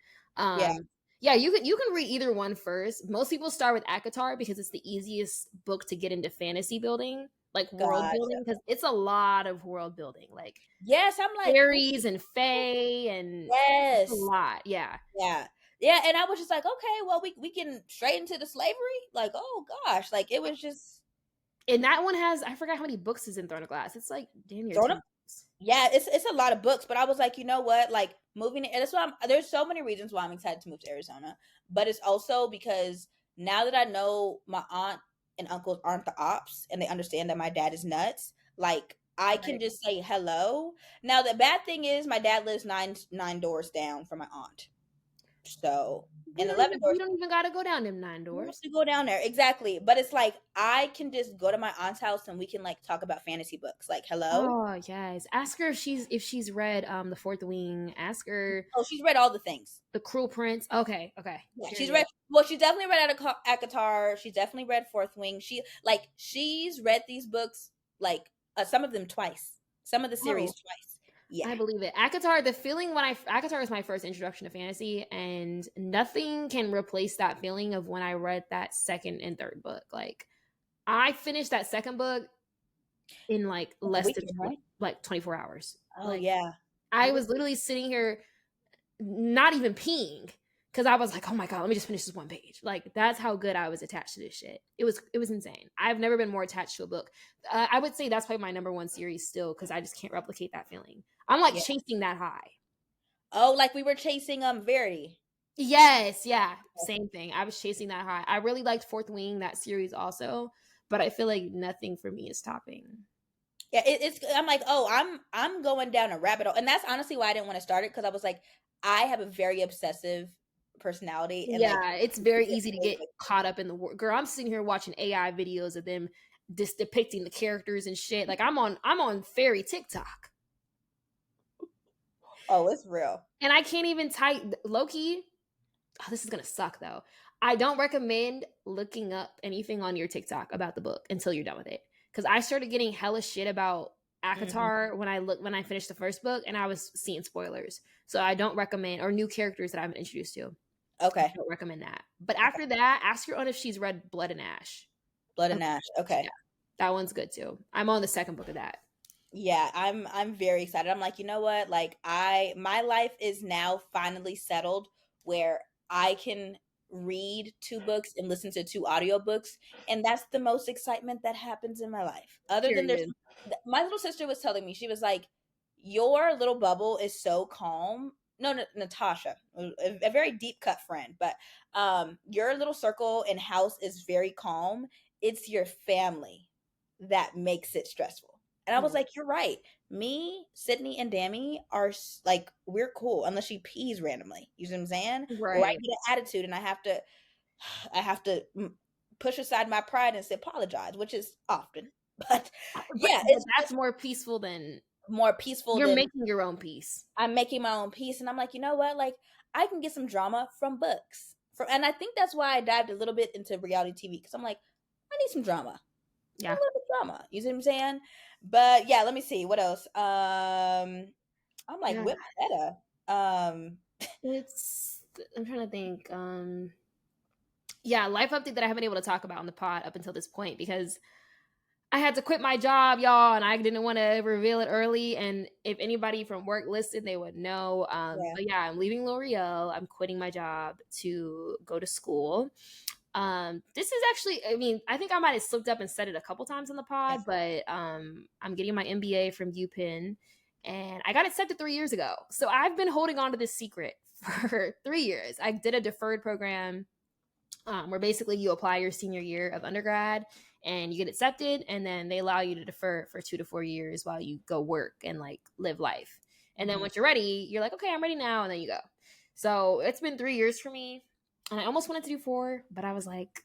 Yeah, Yeah, you can read either one first. Most people start with Akatar because it's the easiest book to get into fantasy building, like world gotcha. building, because it's a lot of world building, like Yes, I'm like, who? fairies and fae and it's a Yes, lot. Yeah. yeah, yeah. And I was just like, okay, well, we can straight into the slavery. Like, oh gosh, like it was just And that one has I forgot how many books is in Throne of Glass. It's like damn near thrown up. 10 books. Yeah, it's a lot of books, but I was like, you know what? Like moving, and that's why there's so many reasons why I'm excited to move to Arizona. But it's also because now that I know my aunt and uncles aren't the ops, and they understand that my dad is nuts, like I can Right. just say hello. Now the bad thing is my dad lives nine doors down from my aunt, so and 11 You doors. don't even gotta go down them nine You don't have doors. to go down there exactly, but it's like I can just go to my aunt's house and we can like talk about fantasy books. Like, hello. Oh yes. Ask her if she's read The Fourth Wing. Ask her Oh, she's read all the things. The Cruel Prince. Okay, okay. Yeah, she's Period. read. Well, she's definitely read Akatar. She's definitely read Fourth Wing. She's read these books like some of them twice. Some of the series Oh, twice. Yeah, I believe it. Akatar, the feeling when I Akatar was my first introduction to fantasy, and nothing can replace that feeling of when I read that second and third book. Like I finished that second book in like in a less than weekend, right? 24 hours. Oh Like yeah, I it was was. literally sitting here not even peeing because I was like, oh my god, let me just finish this one page. Like that's how good I was attached to this shit. It was insane. I've never been more attached to a book. I would say that's probably my number one series still because I just can't replicate that feeling. I'm like Yeah. chasing that high. Oh, like we were chasing Verity. Yes, yeah, same thing. I was chasing that high. I really liked Fourth Wing, that series also, but I feel like nothing for me is topping. Yeah, it's. I'm like, oh, I'm going down a rabbit hole, and that's honestly why I didn't want to start it because I was like, I have a very obsessive personality, and like, Yeah, it's very easy to get caught up in the work. Girl, I'm sitting here watching AI videos of them just depicting the characters and shit. Like I'm on fairy TikTok. oh, it's real. And I can't even type lowkey. Oh, this is gonna suck though. I don't recommend looking up anything on your TikTok about the book until you're done with it. Because I started getting hella shit about Hmm. Akatar when I finished the first book and I was seeing spoilers. So I don't recommend or new characters that I've been introduced to. I Okay, don't recommend that. But okay. after that, ask your aunt if she's read Blood and Ash. Blood Um, and Ash. yeah, Okay. that one's good too. I'm on the second book of that. Yeah, I'm very excited. I'm like, you know what? Like my life is now finally settled where I can read two books and listen to two audiobooks, and that's the most excitement that happens in my life. Other than Period. my little sister was telling me, she was like, your little bubble is so calm. No, Natasha, a very deep cut friend, but your little circle and house is very calm. It's your family that makes it stressful. And I was Mm, like, you're right. Me, Sydney, and Dammy are like, we're cool unless she pees randomly. You see what I'm saying? Or I right. get an attitude and I have to push aside my pride and say apologize, which is often. But But yeah, but it's that's more peaceful than more peaceful you're than making your own peace. I'm making my own peace. And I'm like, you know what? Like, I can get some drama from books. And I think that's why I dived a little bit into reality TV because I'm like, I need some drama. A Yeah. little bit drama. You see what I'm saying? But yeah, let me see what else. I'm like Yeah. whip feta. Um, It's I'm trying to think. Yeah, life update that I haven't been able to talk about on the pod up until this point because I had to quit my job, y'all, and I didn't want to reveal it early. And if anybody from work listened, they would know. yeah, But yeah, I'm leaving L'Oreal. I'm quitting my job to go to school. This is actually, I mean, I think I might have slipped up and said it a couple times on the yeah. pod, but I'm getting my MBA from UPenn, and I got accepted 3 years ago. So I've been holding on to this secret for 3 years. I did a deferred program where basically you apply your senior year of undergrad and you get accepted, and then they allow you to defer for 2 to 4 years while you go work and like live life. And then Hmm. once you're ready, you're like, okay, I'm ready now, and then you go. So it's been 3 years for me, and I almost wanted to do 4, but I was like,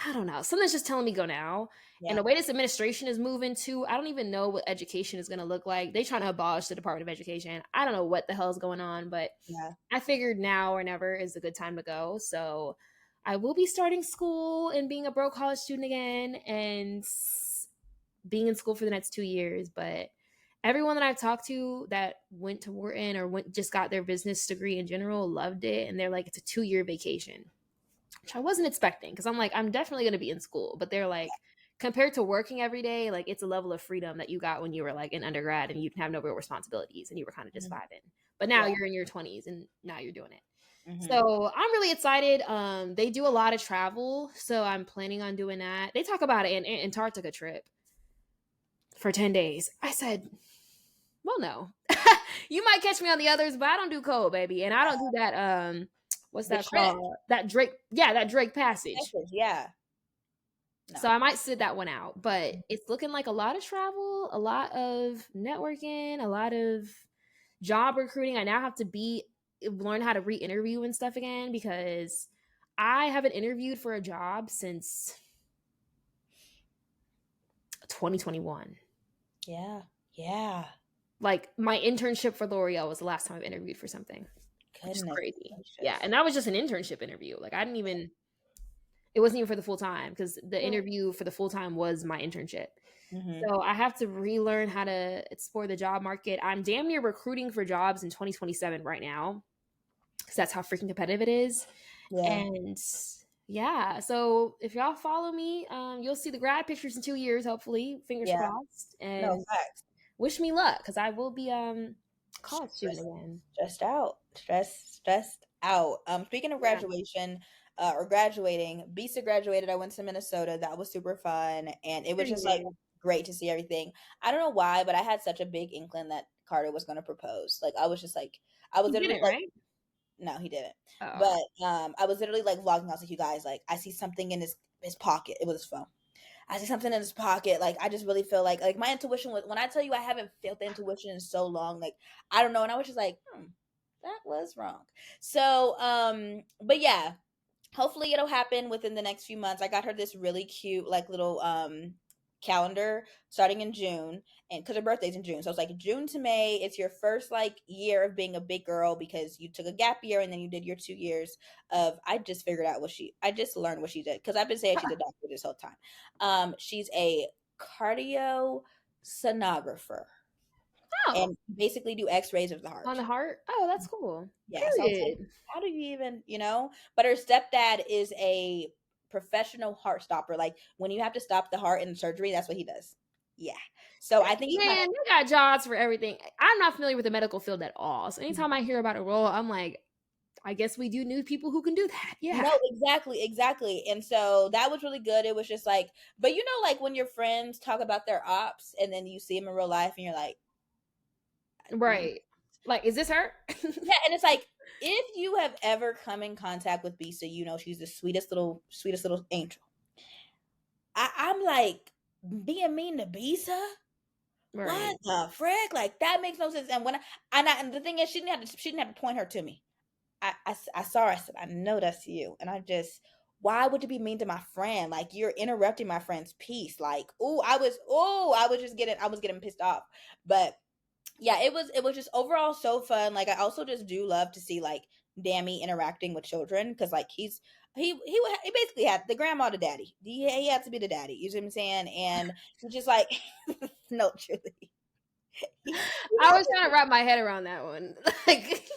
I don't know. Something's just telling me go now. And Yeah, the way this administration is moving to, I don't even know what education is going to look like. They trying to abolish the Department of Education. I don't know what the hell is going on, but yeah. I figured now or never is a good time to go. So I will be starting school and being a broke college student again and being in school for the next 2 years. But everyone that I've talked to that went to Wharton or just got their business degree in general loved it. And they're like, it's a 2 year vacation, which I wasn't expecting because I'm like, I'm definitely going to be in school. But they're like, compared to working every day, like it's a level of freedom that you got when you were like in undergrad and you didn't have no real responsibilities and you were kind of just Mhm. vibing. But now Yeah. you're in your 20s and now you're doing it. Hmm. So I'm really excited. They do a lot of travel, so I'm planning on doing that. They talk about it in Antarctica trip for 10 days. I said, well, no. You might catch me on the others, but I don't do cold, baby. And I don't do that what's The that trip. called? That Drake, yeah, that Drake passage. Message, yeah. So No. I might sit that one out, but it's looking like a lot of travel, a lot of networking, a lot of job recruiting. I now have to be learn how to re-interview and stuff again because I haven't interviewed for a job since 2021. Yeah. Yeah. Like my internship for L'Oreal was the last time I've interviewed for something, which is Goodness crazy. Yeah, gracious. and that was just an internship interview. Like I didn't even it wasn't even for the full time because the interview for the full time was my internship. Mm-hmm. So I have to relearn how to explore the job market. I'm damn near recruiting for jobs in 2027 right now because that's how freaking competitive it is. Yeah. And yeah, so if y'all follow me, you'll see the grad pictures in 2 years, hopefully, fingers Yeah. crossed. No And facts. wish me luck because I will be college student Stressed, again. stressed out. Stressed out. Speaking of Yeah, graduation, or graduating, Bisa graduated. I went to Minnesota. That was super fun, and it was just like period. great to see everything. I don't know why, but I had such a big inkling that Carter was going to propose. Like I was just like, I was He literally didn't, like, right? no, he didn't. Oh, But I was literally like vlogging. I was like, you guys, like, I see something in his pocket. It was his phone. I see something in his pocket. Like, I just really feel like my intuition was, when I tell you I haven't felt the intuition in so long, like, I don't know. And I was just like, that was wrong. So, but yeah, hopefully it'll happen within the next few months. I got her this really cute, like, little calendar starting in June, and because her birthday's in June, so it's like June to May. It's your first like year of being a big girl because you took a gap year and then you did your 2 years of. I just figured out what I just learned what she did because I've been saying she's a doctor this whole time. She's a cardio sonographer oh, and basically do X-rays of the on heart. the heart. Oh, that's cool. Yeah, so I was like, Period. how do you even, But her stepdad is a professional heart stopper. Like when you have to stop the heart in surgery, that's what he does. Yeah. So I think he kind of, Man, you got jobs for everything. I'm not familiar with the medical field at all. So anytime I hear about a role, I'm like, I guess we do need people who can do that. Yeah. no, exactly, exactly. And so that was really good. It was just like, but like when your friends talk about their ops and then you see them in real life and you're like, "Mm." Right. Like, is this her? Yeah, and it's like if you have ever come in contact with Bisa, she's the sweetest little angel. I'm like being mean to Bisa. What Right. the frick? Like that makes no sense. And the thing is, she didn't have to point her to me. I saw her. I said, I know that's you. And I just, why would you be mean to my friend? Like you're interrupting my friend's peace. Like, I was getting pissed off. But yeah, it was just overall so fun. Like I also just do love to see like Dammy interacting with children because like he basically had the grandma to daddy. He had to be the daddy. You see what I'm saying? And he just like no, truly. He I had was to trying to wrap my head around that one. Like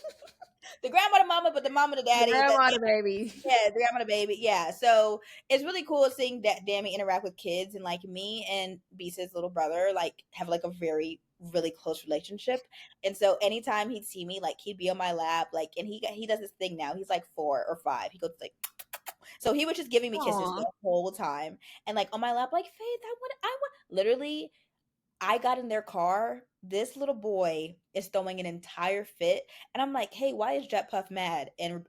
the grandma to mama, but the mama to the daddy. grandma, the baby. Yeah, the grandma to baby. Yeah, so it's really cool seeing that Dammy interact with kids, and like me and Bisa's little brother like have like a very really close relationship. And so anytime he'd see me, like he'd be on my lap, like, and he does this thing now. He's like 4 or 5. He goes like, so he was just giving me kisses Aw. the whole time, and like on my lap, like Faith, I want. Literally, I got in their car. This little boy is throwing an entire fit, and I'm like, "Hey, why is Jet Puff mad?" And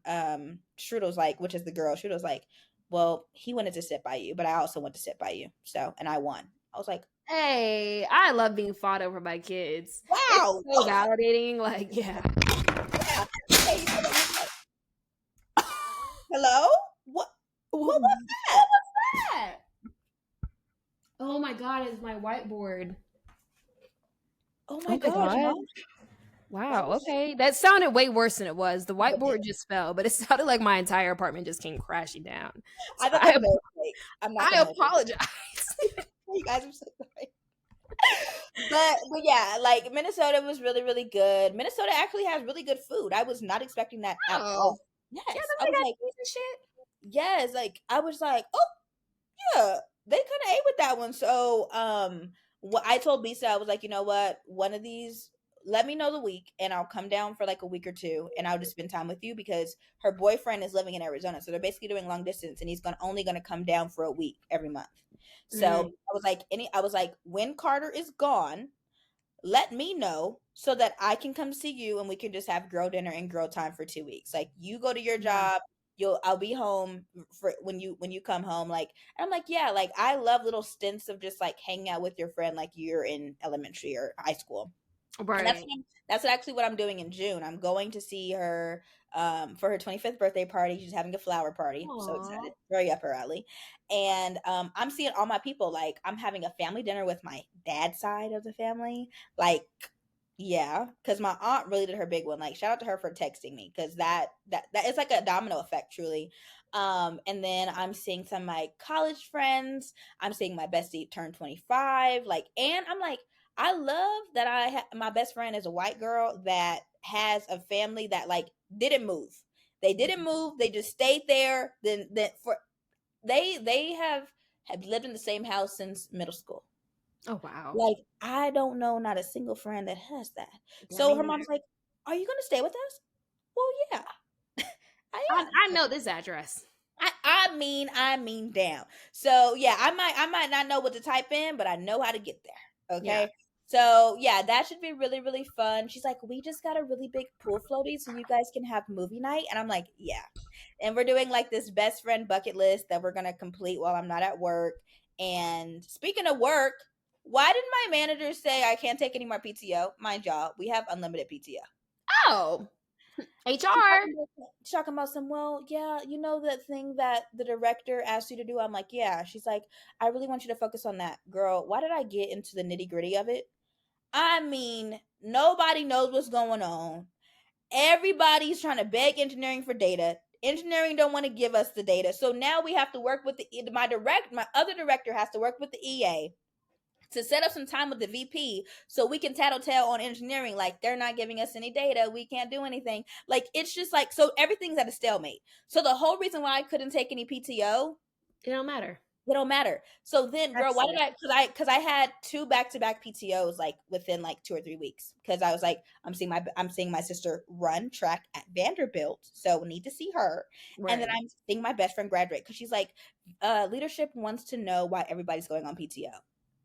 Strudel's like, which is the girl. Strudel's like, "Well, he wanted to sit by you, but I also want to sit by you, so and I won." I was like, Hey, I love being fought over by kids. It's "Wow, so validating. Like, yeah. yeah." Hey, you know what? He's like, "Hello, what What was that?" was that? Oh my god, it's my whiteboard. Oh my Oh my gosh, god. mom, that Wow, was okay. That sounded way worse than it was. The it did. whiteboard just fell, but it sounded like my entire apartment just came crashing down. So I thought that was a mistake. I'm not I gonna hold you. apologize. You guys, I'm so sorry. But yeah, like Minnesota was really really good. Minnesota actually has really good food. I was not expecting that at Oh. all. Yeah, Yes, then I they was got like, cheese and shit. yes, like I was like, oh yeah, they kind of ate with that one. So what I told Lisa, I was like, you know what, one of these. Let me know the week, and I'll come down for like a week or two, and I'll just spend time with you because her boyfriend is living in Arizona, so they're basically doing long distance, and he's only gonna come down for a week every month. So Mm. I was like, when Carter is gone, let me know so that I can come see you and we can just have girl dinner and girl time for 2 weeks. Like you go to your Yeah. job, I'll be home for when you come home. Like and I'm like, yeah, like I love little stints of just like hanging out with your friend like you're in elementary or high school. And Right. that's actually what I'm doing in June. I'm going to see her for her 25th birthday party. She's having a flower party. So Aw. excited. Very up her alley. And I'm seeing all my people. Like I'm having a family dinner with my dad's side of the family. Like yeah, because my aunt really did her big one. Like shout out to her for texting me because that is like a domino effect truly. And then I'm seeing some of my college friends. I'm seeing my bestie turn 25. Like and I'm like I love that my best friend is a white girl that has a family that like didn't move. They didn't move. They just stayed there. Then for they have lived in the same house since middle school. Oh wow. Like I don't know not a single friend that has that. Yeah, So me her neither. mom's like, "Are you gonna stay with us?" Well, yeah, I I, am. I know this address. I mean down. So yeah, I might not know what to type in, but I know how to get there. Yeah. Okay. So yeah, that should be really, really fun. She's like, we just got a really big pool floaty so you guys can have movie night. And I'm like, yeah. And we're doing like this best friend bucket list that we're gonna complete while I'm not at work. And speaking of work, why did my manager say I can't take any more PTO? Mind y'all, we have unlimited PTO. Oh. She's HR. talking about some, well, yeah, you know that thing that the director asked you to do? I'm like, yeah. She's like, I really want you to focus on that. Girl, why did I get into the nitty gritty of it? I mean, nobody knows what's going on. Everybody's trying to beg engineering for data. Engineering don't want to give us the data. So now we have to work with my other director has to work with the EA to set up some time with the VP so we can tattletale on engineering. Like they're not giving us any data, we can't do anything. Like it's just like so everything's at a stalemate. So the whole reason why I couldn't take any PTO, It don't matter. it don't matter. So then, girl, That's why did it. because I had two back-to-back PTOs like within like 2 or 3 weeks because I was like I'm seeing my sister run track at Vanderbilt, so need to see her, and then Right. I'm seeing my best friend graduate because she's like, leadership wants to know why everybody's going on PTO.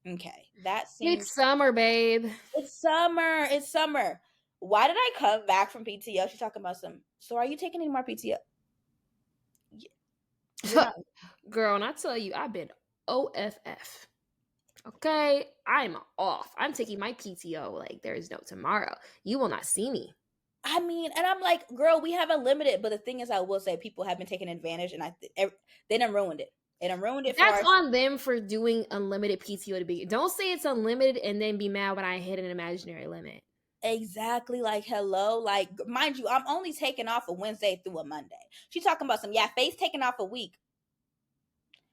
Okay, that seems It's summer, babe. it's summer. It's summer. Why did I come back from PTO? She's talking about some. So are you taking any more PTO? You're not. Girl, and I tell you, I've been OFF. Okay, I'm off. I'm taking my PTO like there is no tomorrow. You will not see me. I mean, and I'm like, girl, we have unlimited. But the thing is, I will say people have been taking advantage, and they done ruined it. They done ruined it for That's us. on them for doing unlimited PTO to begin. Don't say it's unlimited and then be mad when I hit an imaginary limit. Exactly, like, hello, like, mind you, I'm only taking off a Wednesday through a Monday. She talking about some, yeah, Faith's taking off a week.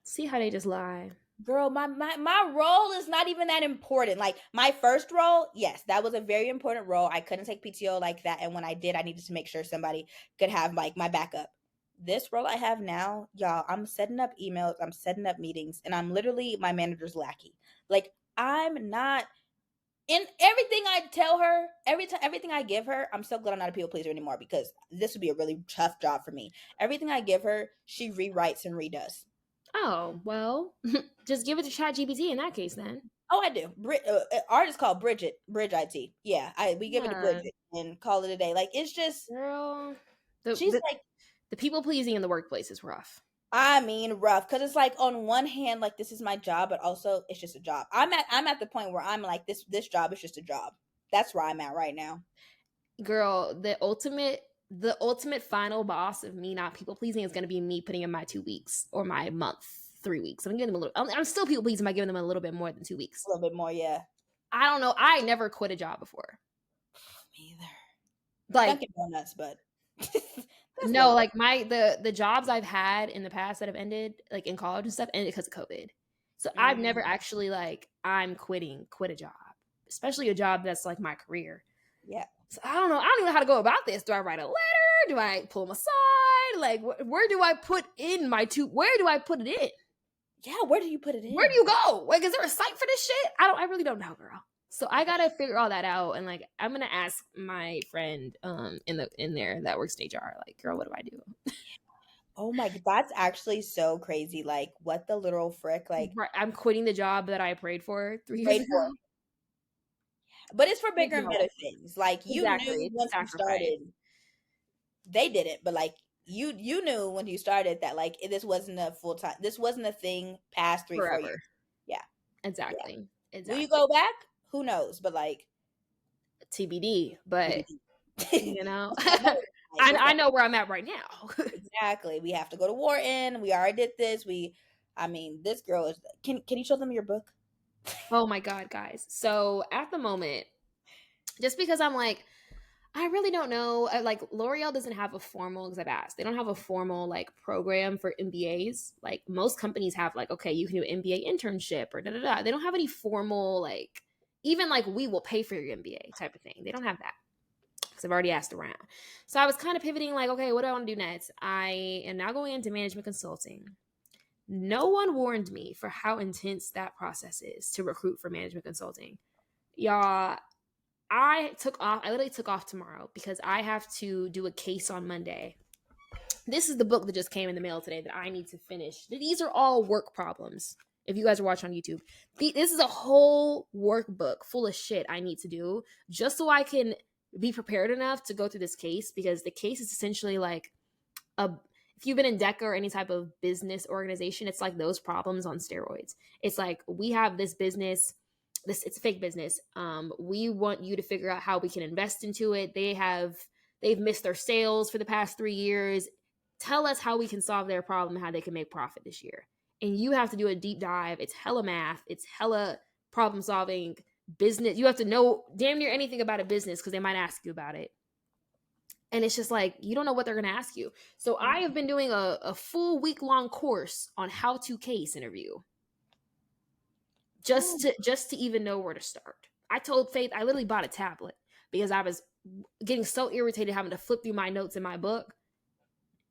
See how they just lie. Girl, my role is not even that important. Like, my first role, yes, that was a very important role. I couldn't take PTO like that, and when I did, I needed to make sure somebody could have, like, my backup. This role I have now, y'all, I'm setting up emails, I'm setting up meetings, and I'm literally my manager's lackey. Like, I'm not in everything I tell her, everything I give her, I'm so glad I'm not a people pleaser anymore because this would be a really tough job for me. Everything I give her, she rewrites and redoes. Oh, well, just give it to ChatGPT in that case then. Oh, I do. Art is called Bridge IT. Yeah, I we give it to Yeah, Bridget and call it a day. Like, it's just, girl. The she's the, like, the people pleasing in the workplace is rough. I mean, rough, because it's like on one hand, like, this is my job, but also it's just a job. I'm at the point where I'm like, this job is just a job. That's where I'm at right now. Girl, the ultimate final boss of me not people pleasing is going to be me putting in my 2 weeks or my month, 3 weeks. I'm giving them a little. I'm still people pleasing by giving them a little bit more than 2 weeks. A little bit more, yeah. I don't know. I never quit a job before. Me either. Like Dunkin' Donuts, but that's a no, little. like the jobs I've had in the past that have ended, like in college and stuff, ended because of COVID. So I've never Mm, actually like quit a job, especially a job that's like my career. yeah, So I don't know. I don't even know how to go about this. Do I write a letter? Do I pull them aside? Like, where do I put in my two? Where do I put it in? yeah. Where do you put it Where do in? you go? Like, is there a site for this shit? I don't. I really don't know, girl. So I gotta figure all that out. And like, I'm gonna ask my friend in there that works in HR. Like, girl, what do I do? Oh my, that's actually so crazy. Like, what the literal frick? Like, Right, I'm quitting the job that I prayed for 3 years prayed ago. for. But it's for Like, bigger and no, better things. Like, you exactly. knew It's a once you sacrifice started, they did it, but like, you knew when you started that, like, this wasn't a full time. This wasn't a thing past 3 4 years. forever. Yeah, yeah. Exactly. Will you Exactly. go back? Who knows? But like, TBD. But TBD. you know, It's that money. Like, it's I that. know where I'm at right now. Exactly. We have to go to Wharton. We already did this. I mean, this girl is. Can you show them your book? Oh my god, guys. So at the moment, just because I'm like, I really don't know. Like L'Oreal doesn't have a formal, because I've asked, they don't have a formal like program for MBAs. Like most companies have like, okay, you can do an MBA internship or da da da. They don't have any formal like, even like we will pay for your MBA type of thing. They don't have that because I've already asked around. So I was kind of pivoting like, okay, what do I want to do next? I am now going into management consulting. No one warned me for how intense that process is to recruit for management consulting. Y'all, I literally took off tomorrow because I have to do a case on Monday. This is the book that just came in the mail today that I need to finish. These are all work problems. If you guys are watching on YouTube, this is a whole workbook full of shit I need to do just so I can be prepared enough to go through this case, because the case is essentially like a if you've been in DECA or any type of business organization, it's like those problems on steroids. It's like, we have this business, it's a fake business. We want you to figure out how we can invest into it. They've missed their sales for the past 3 years. Tell us how we can solve their problem, how they can make profit this year. And you have to do a deep dive. It's hella math. It's hella problem solving business. You have to know damn near anything about a business because they might ask you about it. And it's just like, you don't know what they're going to ask you. So I have been doing a full week-long course on how to case interview Oh, just to even know where to start. I told Faith I literally bought a tablet because I was getting so irritated having to flip through my notes in my book.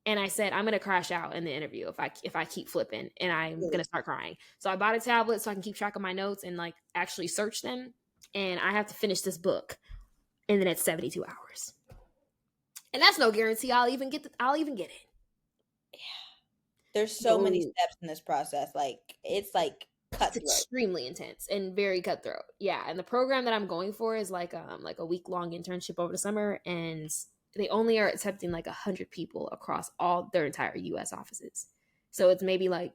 And I said, I'm going to crash out in the interview if I keep flipping, and I'm going to really? start crying. So I bought a tablet so I can keep track of my notes and like actually search them. And I have to finish this book in the next 72 hours. And that's no guarantee I'll even get it. There's so many So steps in this process. Like, it's like it's cutthroat. extremely intense and very cutthroat. Yeah, and the program that I'm going for is like a week long internship over the summer, and they only are accepting like 100 people across all their entire U.S. offices. So it's maybe like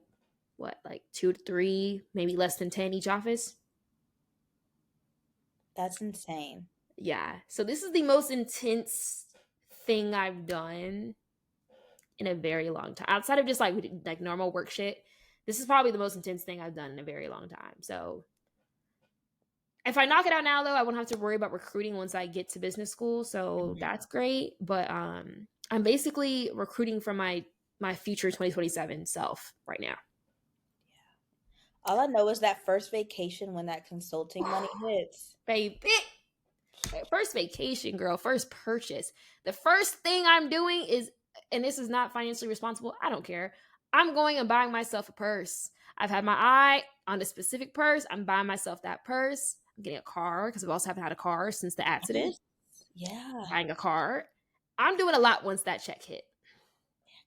what, like 2 to 3, maybe less than 10 each office. That's insane. Yeah. So this is the most intense thing I've done in a very long time, outside of just like normal work shit. This is probably the most intense thing I've done in a very long time. So If I knock it out now, though, I won't have to worry about recruiting once I get to business school, so Mhm. that's great. But I'm basically recruiting for my future 2027 self right now. All I know is that first vacation when that consulting money hits. Baby, first vacation, girl, first purchase. The first thing I'm doing is, and this is not financially responsible, I don't care. I'm going and buying myself a purse. I've had my eye on a specific purse. I'm buying myself that purse. I'm getting a car because I've also haven't had a car since the accident. Yes. Yeah. Buying a car. I'm doing a lot once that check hit.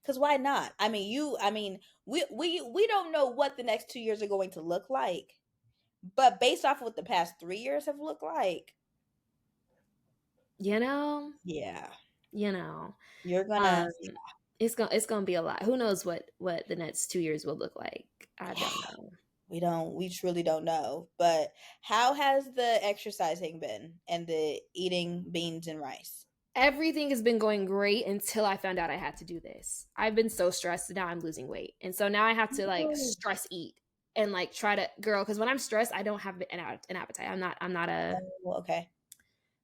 Because why not? We don't know what the next 2 years are going to look like, but based off of what the past 3 years have looked like, You know, yeah, you know, you're gonna, um, it's gonna be a lot. Who knows what the next 2 years will look like? I yeah, don't know. we truly don't know. But how has the exercising been and the eating beans and rice? Everything has been going great until I found out I had to do this. I've been so stressed. Now I'm losing weight, and so now I have to like Oh, stress eat and like try to girl. Because when I'm stressed, I don't have an appetite. I'm not a. okay,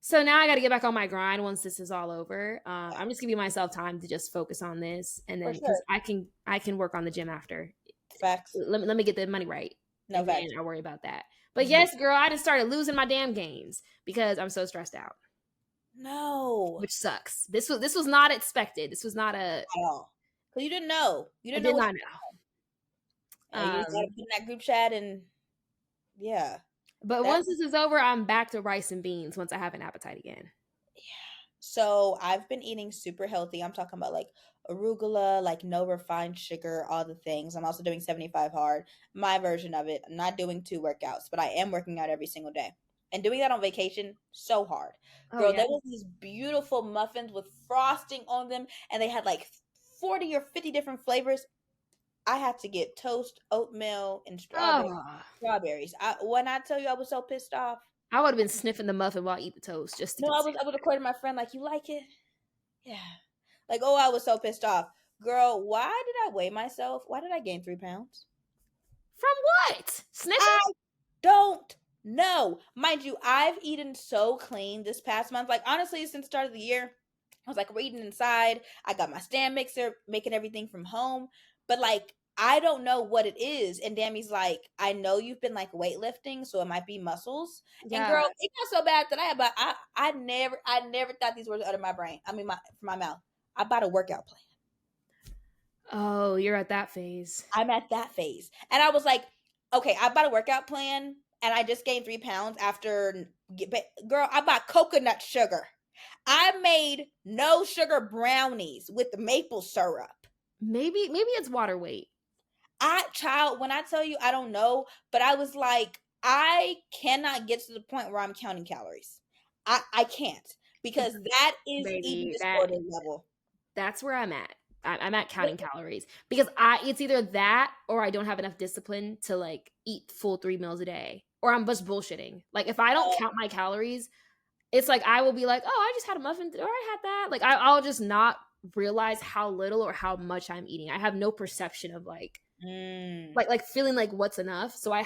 So now I got to get back on my grind once this is all over. I'm just giving myself time to just focus on this, and for then because sure. I can work on the gym after. Facts. Let me get the money right, No and then facts. I'll worry about that. But Mhm. yes, girl, I just started losing my damn gains because I'm so stressed out, No, which sucks. This was not expected. This was not a. at all. Because you didn't know. You I didn't know did what. not know. Yeah, you just got to put in that group chat and yeah, But that. once this is over, I'm back to rice and beans once I have an appetite again. So I've been eating super healthy. I'm talking about like arugula, like no refined sugar, all the things. I'm also doing 75 hard, my version of it. I'm not doing 2 workouts, but I am working out every single day. And doing that on vacation, so hard. Oh Girl, yeah. there was these beautiful muffins with frosting on them, and they had like 40 or 50 different flavors. I had to get toast, oatmeal, and Oh, strawberries. When I tell you I was so pissed off. I would have been sniffing the muffin while I eat the toast just to No, get the I was same. recording my friend like, you like it? Yeah. Like, oh, I was so pissed off. Girl, why did I weigh myself? Why did I gain 3 pounds? From what? Sniffing? I don't know. Mind you, I've eaten so clean this past month. Like, honestly, since the start of the year, I was like reading inside. I got my stand mixer, making everything from home. But like, I don't know what it is. And Dammy's like, I know you've been like weightlifting, so it might be muscles. And Yeah. girl, it got so bad that I never thought these words out of my brain. I mean, from my mouth. I bought a workout plan. Oh, you're at that phase. I'm at that phase. And I was like, okay, I bought a workout plan and I just gained 3 pounds after, girl, I bought coconut sugar. I made no sugar brownies with the maple syrup. Maybe it's water weight. When I tell you, I don't know, but I was like, I cannot get to the point where I'm counting calories. I can't because that is eating Baby, disorder level. that's where I'm at. I'm at counting calories because it's either that or I don't have enough discipline to like eat full 3 meals a day, or I'm just bullshitting. Like if I don't count my calories, it's like I will be like, oh, I just had a muffin or I had that. Like I'll just not realize how little or how much I'm eating. I have no perception of like Mm. like like feeling like what's enough. So I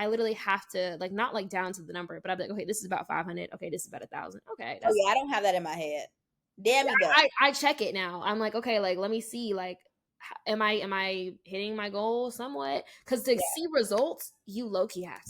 literally have to like not like down to the number, but I'm like, okay, this is about 500. Okay, this is about 1,000. Okay, Oh that's yeah, I don't have that in my head. Damn, he does. I check it now. I'm like, okay, like let me see, like, am I hitting my goal somewhat? Because to Yeah, see results, you low key have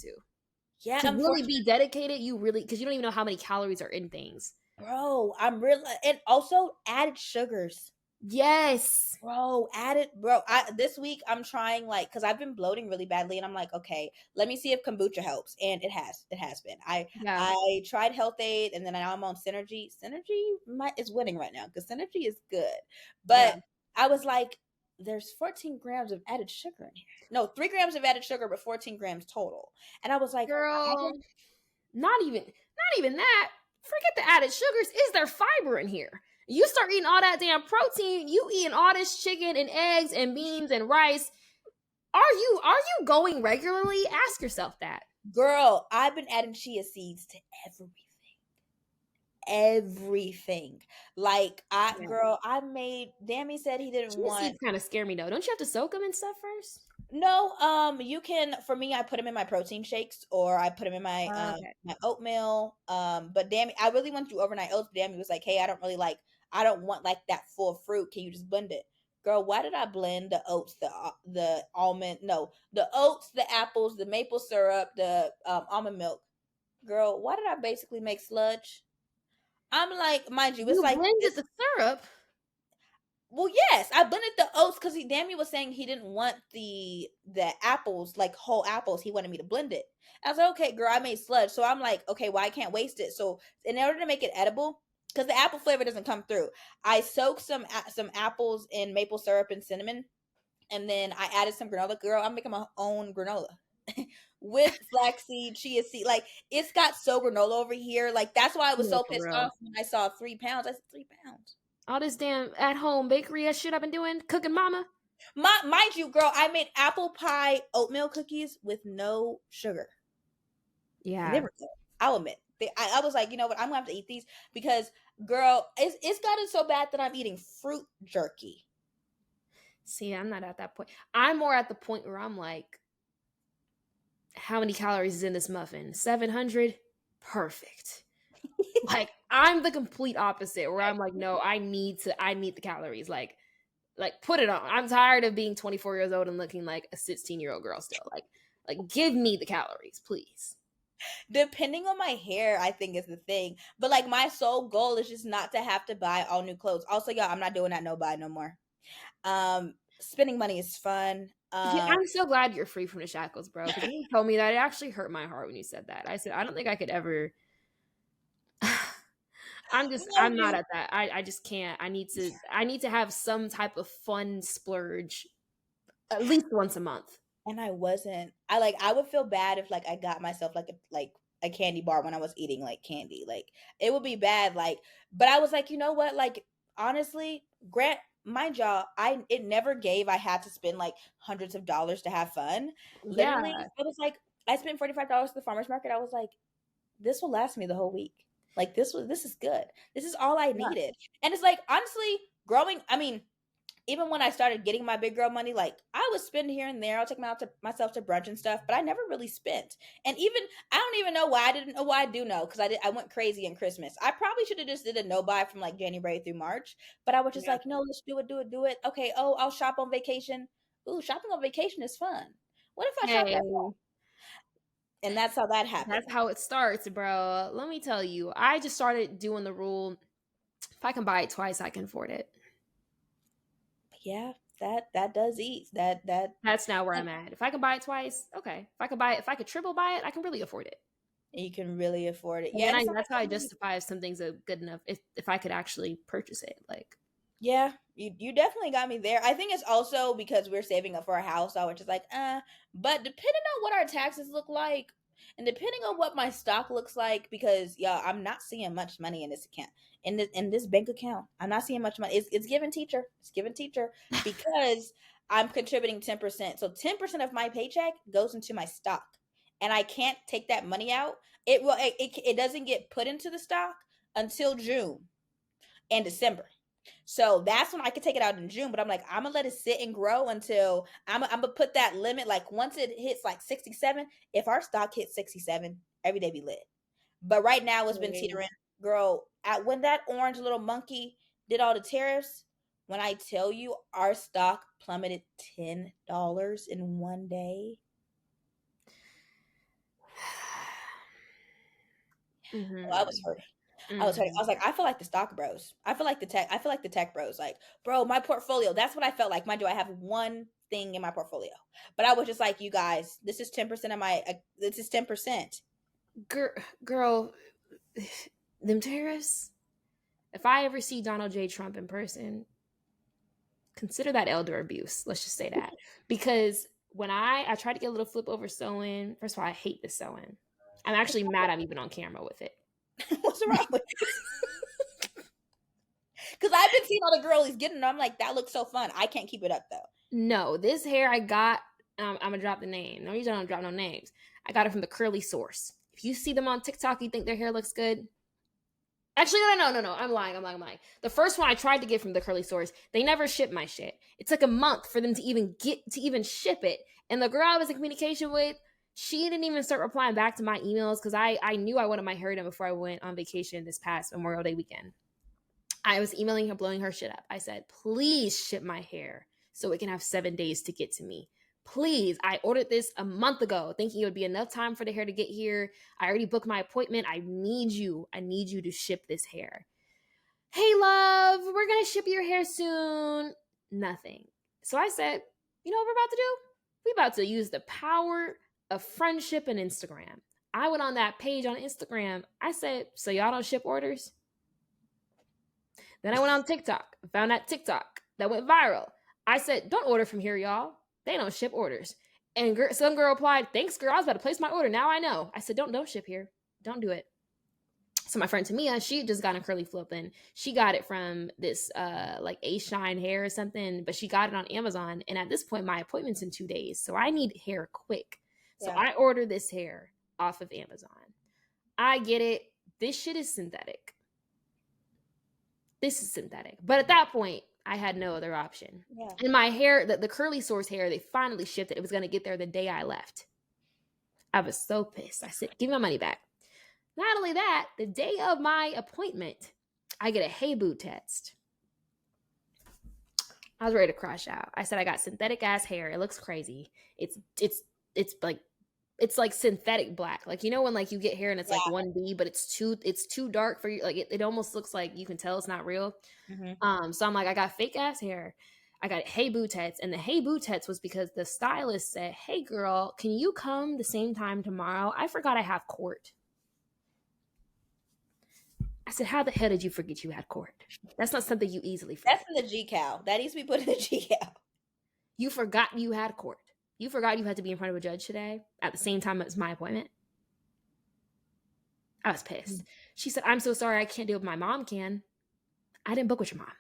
yeah. to really Unfortunately, be dedicated. You really because you don't even know how many calories are in things. bro, I'm real, and also added sugars. Yes. Bro, added, bro. I This week I'm trying like because I've been bloating really badly, and I'm like, okay, let me see if kombucha helps, and it has. It has been. Yeah. I tried Health Aid, and then now I'm on Synergy. Synergy is winning right now because Synergy is good, Yeah. but I was like, there's 14 grams of added sugar in here. No, 3 grams of added sugar, but 14 grams total. And I was like, I Girl, haven't. not even that. Forget the added sugars. Is there fiber in here? You start eating all that damn protein, you eating all this chicken and eggs and beans and rice. Are you going regularly? Ask yourself that. Girl, I've been adding chia seeds to everything. Like Yeah. girl, I made Dammy said he didn't Chia want. seeds kind of scare me though. Don't you have to soak them and stuff first? No, you can for me, I put them in my protein shakes or I put them in Okay. my oatmeal. But Dammy, I really want to do overnight oats, but Dammy was like, "Hey, I don't want like that full fruit. Can you just blend it?" Girl, why did I blend the oats, the almond, no, the oats, the apples, the maple syrup, the almond milk? Girl, why did I basically make sludge? I'm like, mind you, it's You like blended this. the syrup. Well, yes, I blended the oats because he Dammy was saying he didn't want the apples, like whole apples. He wanted me to blend it. I was like, okay, girl, I made sludge. So I'm like, okay, well, I can't waste it. So in order to make it edible, because the apple flavor doesn't come through, I soaked some apples in maple syrup and cinnamon, and then I added some granola. Girl, I'm making my own granola with flaxseed, chia seed. Like it's got so granola over here. Like that's why I was No, so for pissed real. off when I saw 3 pounds. I said 3 pounds. All this damn at home bakery ass shit I've been doing, cooking mama. Mind you, girl, I made apple pie oatmeal cookies with no sugar, and they Yeah. were good. I'll admit. I was like, you know what? I'm gonna have to eat these because, girl, it's gotten so bad that I'm eating fruit jerky. See, I'm not at that point. I'm more at the point where I'm like, how many calories is in this muffin? 700? Perfect. Like I'm the complete opposite where I'm like, no, I need the calories. Like put it on. I'm tired of being 24 years old and looking like a 16-year-old girl still. Like give me the calories, please. Depending on my hair, I think is the thing. But like my sole goal is just not to have to buy all new clothes. Also, y'all, I'm not doing that no buy no more. Spending money is fun. Yeah, I'm so glad you're free from the shackles, bro. Because when you told me that, it actually hurt my heart when you said that. I said, I don't think I could ever. Mind I'm not you, at that. I just can't. I need to have some type of fun splurge at least once a month. and I wasn't. I would feel bad if like I got myself like a candy bar when I was eating like candy. Like it would be bad. Like, but I was like, you know what? Like honestly, Grant, mind y'all, I it never gave. I had to spend like hundreds of dollars to have fun. Literally, Yeah, I was like, I spent $45 at the farmers market. I was like, this will last me the whole week. Like this is good. This is all I yeah. needed. And it's like honestly, growing. I mean, even when I started getting my big girl money, like I would spend here and there. I'll take myself to brunch and stuff, but I never really spent. And even I don't even know why I didn't know why I do know because I went crazy in Christmas. I probably should have just did a no buy from like January through March, but I was just Yeah. like, no, let's do it. Okay, oh, I'll shop on vacation. Ooh, shopping on vacation is fun. What if I shop Hey, at fall? And that's how that that's happened. how it starts, bro. Let me tell you, I just started doing the rule: if I can buy it twice, I can afford it. Yeah, that does eat. That That's now where I'm at. If I can buy it twice, okay. If I could triple buy it, I can really afford it. you can really afford it. And Yeah, then and it's not that's how I like justify if something's a good enough if I could actually purchase it. Like, yeah, you definitely got me there. I think it's also because we're saving up for a house, so we're just like, but depending on what our taxes look like, and depending on what my stock looks like, because yeah, I'm not seeing much money in this account, in this bank account. I'm not seeing much money. It's giving teacher. It's giving teacher because I'm contributing 10%. So 10% of my paycheck goes into my stock, and I can't take that money out. It doesn't get put into the stock until June and December. So that's when I could take it out in June. But I'm like, I'm gonna let it sit and grow until I'm gonna put that limit. Like once it hits like 67, if our stock hits 67, every day be lit. But right now it's been okay. teetering. Girl, at when that orange little monkey did all the tariffs, when I tell you our stock plummeted $10 in one day. Oh, I was Hmm. hurting. I was hurting. I Hmm. was like, I feel like the stock bros. I feel like the tech bros. Like, bro, my portfolio. That's what I felt like. Mind you, I have one thing in my portfolio. But I was just like, you guys, this is 10% of my this is 10%. Girl, them tariffs. If I ever see Donald J. Trump in person, consider that elder abuse. Let's just say that because when I tried to get a little flip over sewing. First of all, I hate the sewing. I'm actually mad I'm even on camera with it. What's wrong with you? Because I've been seeing all the girlies getting them. I'm like, that looks so fun. I can't keep it up though. No, this hair I got. I'm gonna drop the name. No reason I don't drop no names. I got it from the Curly Source. If you see them on TikTok, you think their hair looks good. Actually, no. I'm lying. The first one I tried to get from the Curly Source, they never shipped my shit. It took a month for them to even ship it, And the girl I was in communication with, she didn't even start replying back to my emails because I knew I wanted my hair done before I went on vacation this past Memorial Day weekend. I was emailing her, blowing her shit up. I said, please ship my hair so it can have 7 days to get to me. Please. I ordered this a month ago thinking it would be enough time for the hair to get here. I already booked my appointment. I need you to ship this hair. Hey, love, we're going to ship your hair soon. Nothing. So I said, you know what we're about to do? We're about to use the power of friendship and Instagram. I went on that page on Instagram. I said, so y'all don't ship orders? Then I went on TikTok, found that TikTok that went viral. I said, don't order from here, y'all. They don't ship orders. And some girl replied, thanks, girl. I was about to place my order. Now I know. I said, don't ship here. Don't do it. So my friend Tamia, she just got a curly flip, and she got it from this like A-Shine hair or something, but she got it on Amazon. And at this point, my appointment's in 2 days. So I need hair quick. So I order this hair off of Amazon. I get it. This shit is synthetic. This is synthetic. But at that point, I had no other option. Yeah. And my hair, the curly source hair, they finally shipped it. It was going to get there the day I left. I was so pissed. I said, give me my money back. Not only that, the day of my appointment, I get a hey boo text. I was ready to crash out. I said, I got synthetic ass hair. It looks crazy. It's like synthetic black. Like, you know, when like you get hair and it's like 1B, but it's too dark for you. Like it almost looks like you can tell it's not real. Mm-hmm. So I'm like, I got fake ass hair. I got hey boo tets. And the hey boo tets was because the stylist said, hey girl, can you come the same time tomorrow? I forgot I have court. I said, how the hell did you forget you had court? That's not something you easily forget. That's in the G-Cal. That needs to be put in the G-Cal. You forgot you had court. You forgot you had to be in front of a judge today at the same time as my appointment. I was pissed. She said, I'm so sorry. I can't do what my mom can. I didn't book with your mom.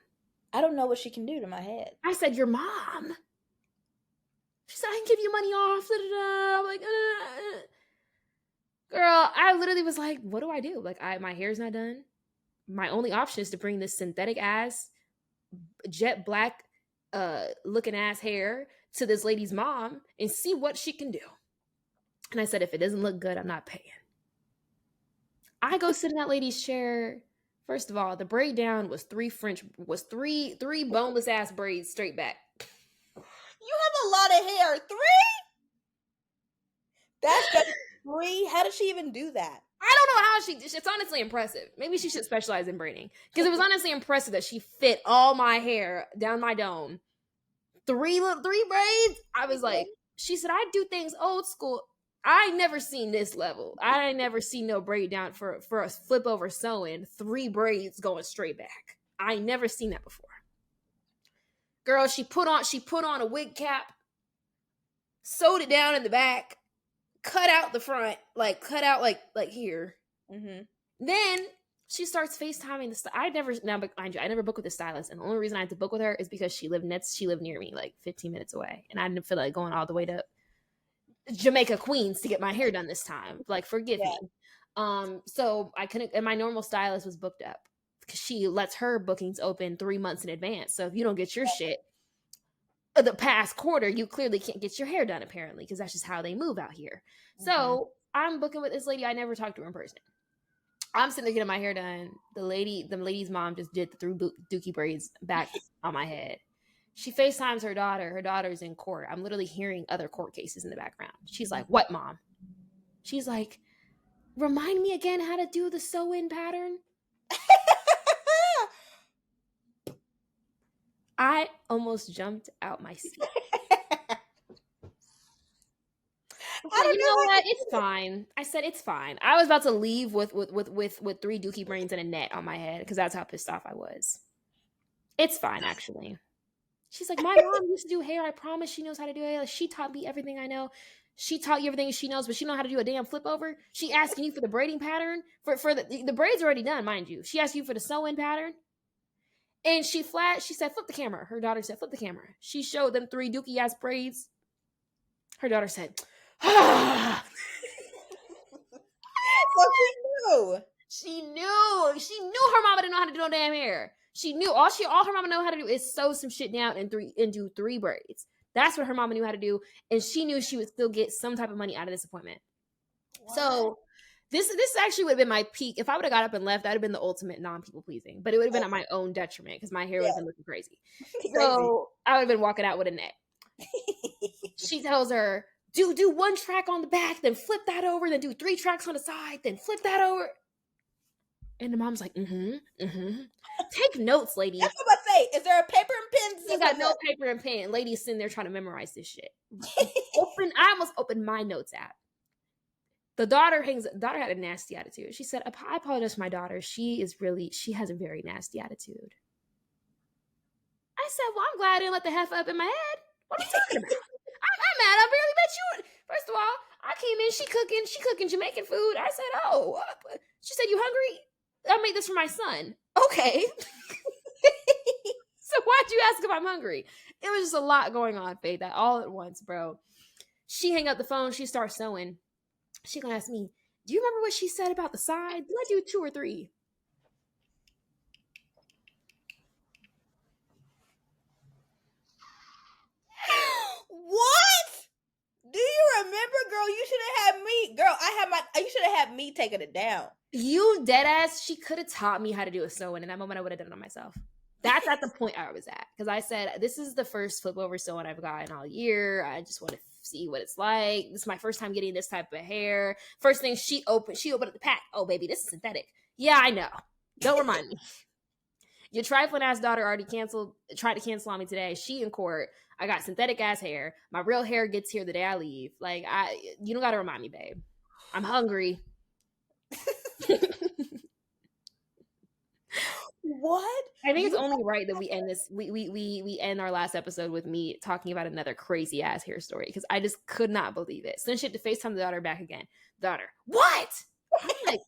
I don't know what she can do to my head. I said, your mom? She said, I can give you money off. I'm like, Girl, I literally was like, what do I do? Like, my hair's not done. My only option is to bring this synthetic ass, jet black looking ass hair to this lady's mom and see what she can do. And I said, if it doesn't look good, I'm not paying. I go sit in that lady's chair. First of all, the braid down was three boneless ass braids straight back. You have a lot of hair. 3? That's just 3? How did she even do that? I don't know how it's honestly impressive. Maybe she should specialize in braiding. Because it was honestly impressive that she fit all my hair down my dome. 3 braids? I was like, she said, I do things old school. I never seen this level. I never seen no braid down for a flip over sewing. 3 braids going straight back. I never seen that before. Girl, she put on a wig cap, sewed it down in the back, cut out the front, like cut out like here. Mm-hmm. Then she starts FaceTiming I never booked with the stylist, and the only reason I had to book with her is because she lived near me, like 15 minutes away, and I didn't feel like going all the way to Jamaica, Queens to get my hair done this time. Like, forgive me. So I couldn't, and my normal stylist was booked up because she lets her bookings open 3 months in advance. So if you don't get your shit the past quarter, you clearly can't get your hair done, apparently, because that's just how they move out here. Mm-hmm. So I'm booking with this lady. I never talked to her in person. I'm sitting there getting my hair done. The lady's mom just did the 3 dookie braids back on my head. She FaceTimes her daughter. Her daughter's in court. I'm literally hearing other court cases in the background. She's like, what, mom? She's like, remind me again how to do the sew-in pattern. I almost jumped out my seat. You know what? It's fine. I said it's fine. I was about to leave with 3 dookie brains and a net on my head because that's how pissed off I was. It's fine, actually. She's like, my mom used to do hair. I promise she knows how to do hair. Like, she taught me everything I know. She taught you everything she knows, but she don't know how to do a damn flip over. She asking you for the braiding pattern. For the braids are already done, mind you. She asked you for the sew-in pattern. And she said, flip the camera. Her daughter said, flip the camera. She showed them 3 dookie ass braids. Her daughter said, ah. Well, she knew her mama didn't know how to do no damn hair. She knew all her mama know how to do is sew some shit down and do 3 braids. That's what her mama knew how to do, and she knew she would still get some type of money out of this appointment. What? So this actually would have been my peak. If I would have got up and left, that would have been the ultimate non-people pleasing. But it would have been at my own detriment because my hair would have Yeah. been looking crazy. Crazy. So I would have been walking out with a net. She tells her, do one track on the back, then flip that over, then do 3 tracks on the side, then flip that over. And the mom's like, Take notes, lady. That's what I say. Is there a paper and pen? You got no paper and pen. Lady's sitting there trying to memorize this shit. I almost opened my notes app. The daughter had a nasty attitude. She said, I apologize for my daughter. She has a very nasty attitude. I said, well, I'm glad I didn't let the heifer up in my head. What are you talking about? I'm mad. I barely met you. First of all, I came in, she cooking Jamaican food. I said, oh. She said, you hungry? I made this for my son. Okay. So why'd you ask if I'm hungry? It was just a lot going on, Faith, that all at once, bro. She hang up the phone. She starts sewing. She gonna ask me, do you remember what she said about the side? Did I do 2 or 3? What? Do you remember, girl? You should have had me. Girl, you should have had me taking it down. You dead ass, she could have taught me how to do a sewing. In that moment, I would have done it on myself. That's at the point I was at. Because I said, this is the first flip over sewing I've gotten all year. I just want to see what it's like. This is my first time getting this type of hair. First thing she opened up the pack. Oh, baby, this is synthetic. Yeah, I know. Don't remind me. Your trifling ass daughter already tried to cancel on me today. She in court. I got synthetic ass hair. My real hair gets here the day I leave. Like, you don't got to remind me, babe. I'm hungry. What? I think it's only right that we end this. We end our last episode with me talking about another crazy ass hair story because I just could not believe it. So she had to FaceTime the daughter back again. Daughter, what? I'm like,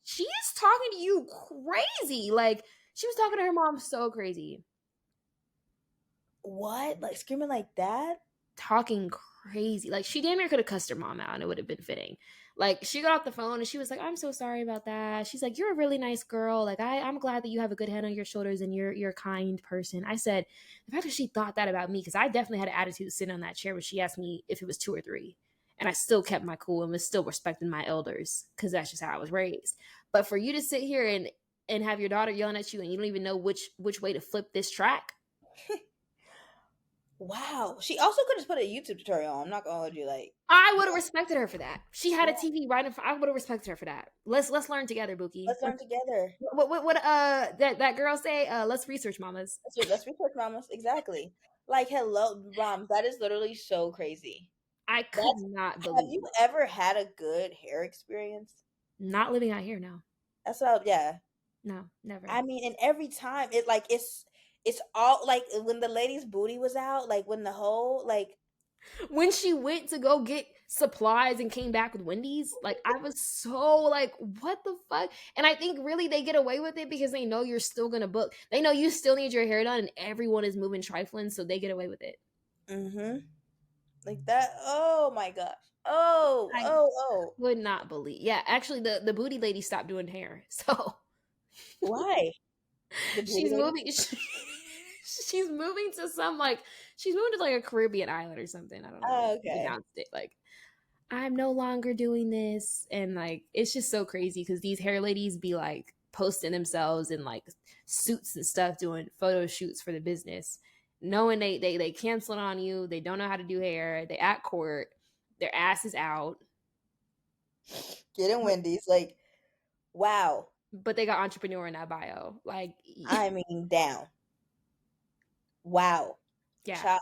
she is talking to you crazy. Like, she was talking to her mom so crazy. What? Like screaming like that? Talking crazy. Like, she damn near could have cussed her mom out and it would have been fitting. Like, she got off the phone and she was like, I'm so sorry about that. She's like, you're a really nice girl. Like, I'm glad that you have a good head on your shoulders and you're a kind person. I said, the fact that she thought that about me, because I definitely had an attitude sitting on that chair when she asked me if it was 2 or 3. And I still kept my cool and was still respecting my elders because that's just how I was raised. But for you to sit here and have your daughter yelling at you and you don't even know which way to flip this track. Wow. She also could have put a YouTube tutorial on. I'm not gonna hold you like. I would have respected her for that. She had a TV right in front. I would have respected her for that. Let's learn together, Buki. Let's learn together. What that girl say? Let's research, mamas. Let's research, mamas. Exactly. Like, hello, moms. That is literally so crazy. I could not believe. Have you ever had a good hair experience? Not living out here, no. That's what. Yeah. No, never. I mean, and every time it's all like when the lady's booty was out, like when the whole like when she went to go get supplies and came back with Wendy's, like I was so like, what the fuck? And I think really they get away with it because they know you're still gonna book. They know you still need your hair done, and everyone is moving trifling, so they get away with it. Like that. Oh my gosh. Oh. Would not believe. Yeah, actually, the booty lady stopped doing hair. So why? She's moving. She's moving to she's moving to like a Caribbean island or something. I don't know. Oh, okay. Announced it like, I'm no longer doing this, and like it's just so crazy because these hair ladies be like posting themselves in like suits and stuff, doing photo shoots for the business, knowing they cancel on you. They don't know how to do hair. They at court. Their ass is out. Getting Wendy's, like, wow. But they got entrepreneur in that bio. Like, I mean, down. Wow. Yeah.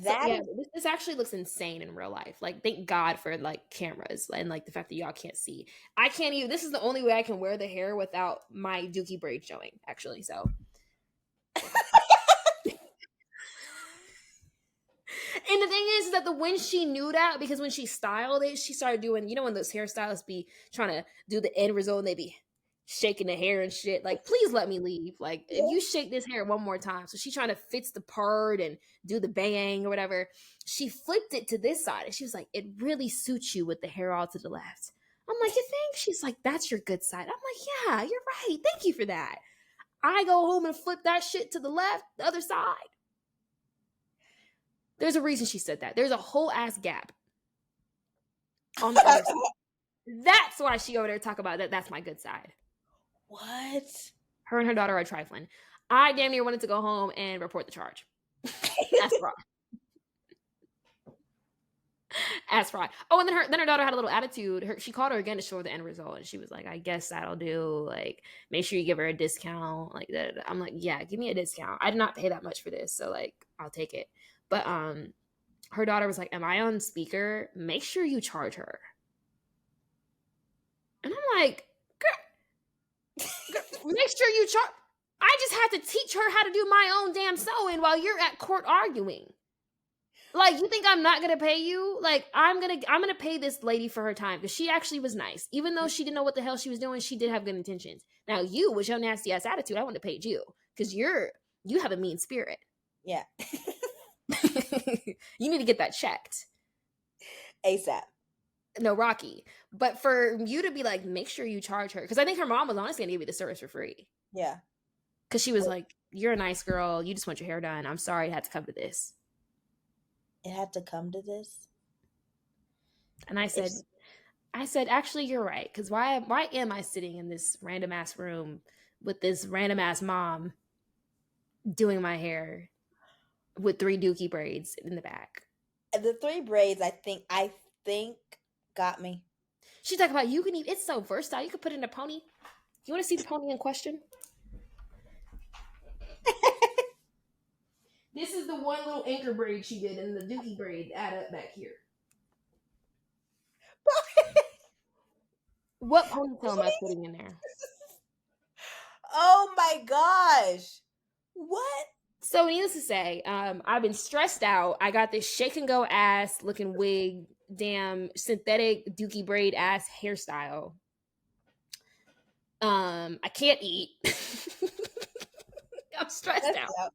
Child, this actually looks insane in real life. Like, thank God for like cameras and like the fact that y'all can't see. I can't even. This is the only way I can wear the hair without my dookie braid showing. Actually, so. And the thing is that when she knew that, because when she styled it, she started doing, you know, when those hairstylists be trying to do the end result and they be shaking the hair and shit. Like, please let me leave. Like, if you shake this hair one more time. So she trying to fix the part and do the bang or whatever. She flipped it to this side and she was like, it really suits you with the hair all to the left. I'm like, you think? She's like, that's your good side. I'm like, yeah, you're right. Thank you for that. I go home and flip that shit to the left, the other side. There's a reason she said that. There's a whole ass gap on the other side. That's why she over there talk about that. That's my good side. What? Her and her daughter are trifling. I damn near wanted to go home and report the charge. That's fraud. As fraud. Oh, and then her daughter had a little attitude. She called her again to show her the end result, and she was like, "I guess that'll do. Like, make sure you give her a discount." Like that. I'm like, "Yeah, give me a discount. I did not pay that much for this, so like, I'll take it." But her daughter was like, "Am I on speaker? Make sure you charge her." And I'm like, make sure you charge. I just had to teach her how to do my own damn sewing while you're at court arguing. Like, you think I'm not gonna pay you? Like, I'm gonna pay this lady for her time because she actually was nice. Even though she didn't know what the hell she was doing, she did have good intentions. Now, you with your nasty ass attitude, I wouldn't have paid you because you have a mean spirit. Yeah. You need to get that checked. ASAP. No, Rocky. But for you to be like, make sure you charge her, because I think her mom was honestly gonna give you the service for free. Yeah. Because she was like, "You're a nice girl. You just want your hair done. I'm sorry it had to come to this." It had to come to this. And I said, actually, you're right. Because why am I sitting in this random ass room with this random ass mom doing my hair with 3 dookie braids in the back? The 3 braids, I think got me. She talked about you can even. It's so versatile. You could put it in a pony. You want to see the pony in question? This is the one little anchor braid she did, and the dookie braid add up back here. What ponytail am I putting in there? Oh my gosh. What? So needless to say, I've been stressed out. I got this shake and go ass looking wig, damn synthetic dookie braid ass hairstyle. I can't eat. I'm stressed out.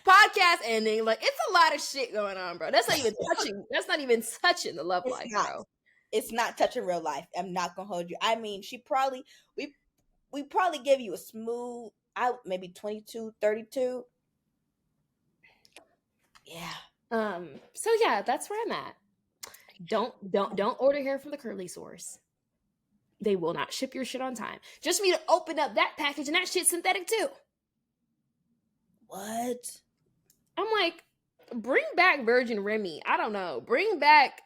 Podcast ending, like it's a lot of shit going on, bro. That's not even touching. That's not even touching the love life, bro. It's not touching real life. I'm not gonna hold you. I mean, we probably gave you a smooth out, maybe 22, 32. Yeah. So yeah, that's where I'm at. Don't order hair from the curly source. They will not ship your shit on time. Just for me to open up that package and that shit's synthetic too. What? I'm like, bring back Virgin Remy. I don't know. Bring back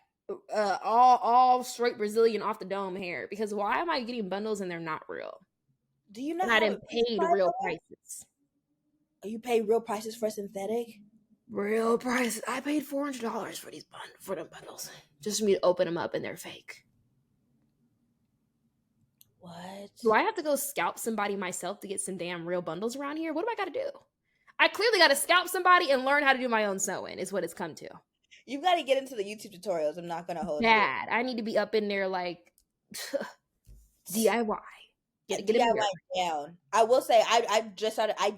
all straight Brazilian off the dome hair, because why am I getting bundles and they're not real? Do you not and I didn't pay real prices? You pay real prices for synthetic? Real prices. I paid $400 for these bundles just for me to open them up and they're fake. What? Do I have to go scalp somebody myself to get some damn real bundles around here? What do I got to do? I clearly got to scalp somebody and learn how to do my own sewing is what it's come to. You've got to get into the YouTube tutorials. I'm not going to hold Bad. I need to be up in there like DIY. Get DIY down. I will say I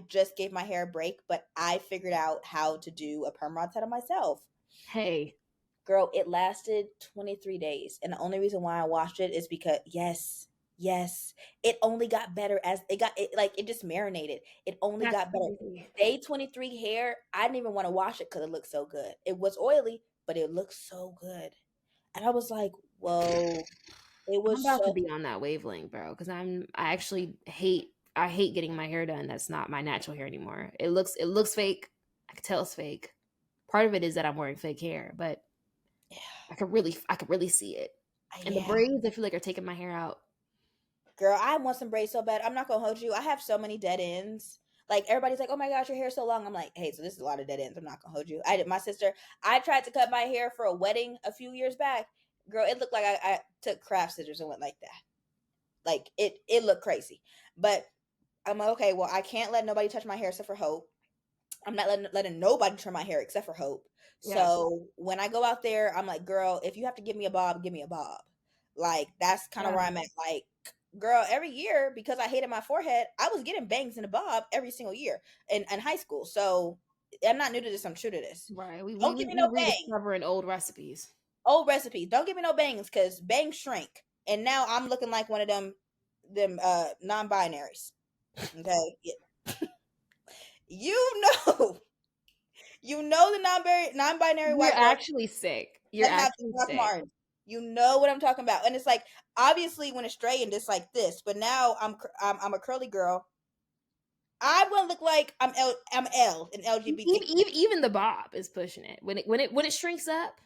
just gave my hair a break, but I figured out how to do a perm rod set on myself. Hey. Girl, it lasted 23 days. And the only reason why I watched it is because yes, it only got better as it just marinated. It only got better. Day 23 hair, I didn't even want to wash it because it looked so good. It was oily, but it looked so good. And I was like, whoa. It was I'm about to be on that wavelength, bro, because I hate getting my hair done. That's not my natural hair anymore. It looks fake. I can tell it's fake. Part of it is that I'm wearing fake hair, but yeah, I could really see it. And the braids, I feel like, are taking my hair out. Girl, I want some braids so bad. I'm not gonna hold you. I have so many dead ends. Like, everybody's like, oh my gosh, your hair's so long. I'm like, hey, so this is a lot of dead ends. I'm not gonna hold you. I tried to cut my hair for a wedding a few years back. Girl, it looked like I took craft scissors and went like that. Like, it looked crazy. But I'm like, okay, well, I can't let nobody touch my hair except for Hope. I'm not letting nobody trim my hair except for Hope. Yeah. So when I go out there, I'm like, girl, if you have to give me a bob, give me a bob. Like, that's kind of where I'm at. Like, girl, every year, because I hated my forehead, I was getting bangs in a bob every single year in high school. So I'm not new to this. I'm true to this. Right. Don't give me no bangs. Rediscovering old recipes. Old recipes. Don't give me no bangs, because bangs shrink. And now I'm looking like one of them non-binaries. Okay. Yeah. You You know the non-binary You're white girl actually sick. You're cutting out the actually Doc sick. Martens. You know what I'm talking about, and it's like obviously when it's straightened, it's like this. But now I'm a curly girl. I want to look like I'm L in LGBT. Even the bob is pushing it when it shrinks up.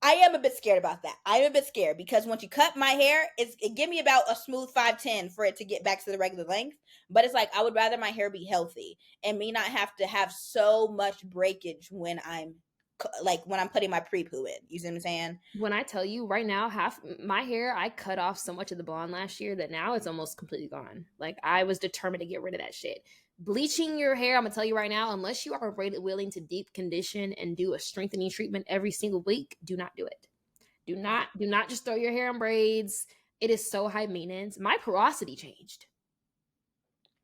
I am a bit scared about that. I am a bit scared because once you cut my hair, it give me about a smooth 5'10" for it to get back to the regular length. But it's like I would rather my hair be healthy and me not have to have so much breakage when I'm putting my pre-poo in. You see what I'm saying? When I tell you right now, half my hair, I cut off so much of the blonde last year that now it's almost completely gone. Like I was determined to get rid of that shit. Bleaching your hair, I'm gonna tell you right now, unless you are willing to deep condition and do a strengthening treatment every single week, do not do it. Do not just throw your hair in braids. It is so high maintenance. My porosity changed.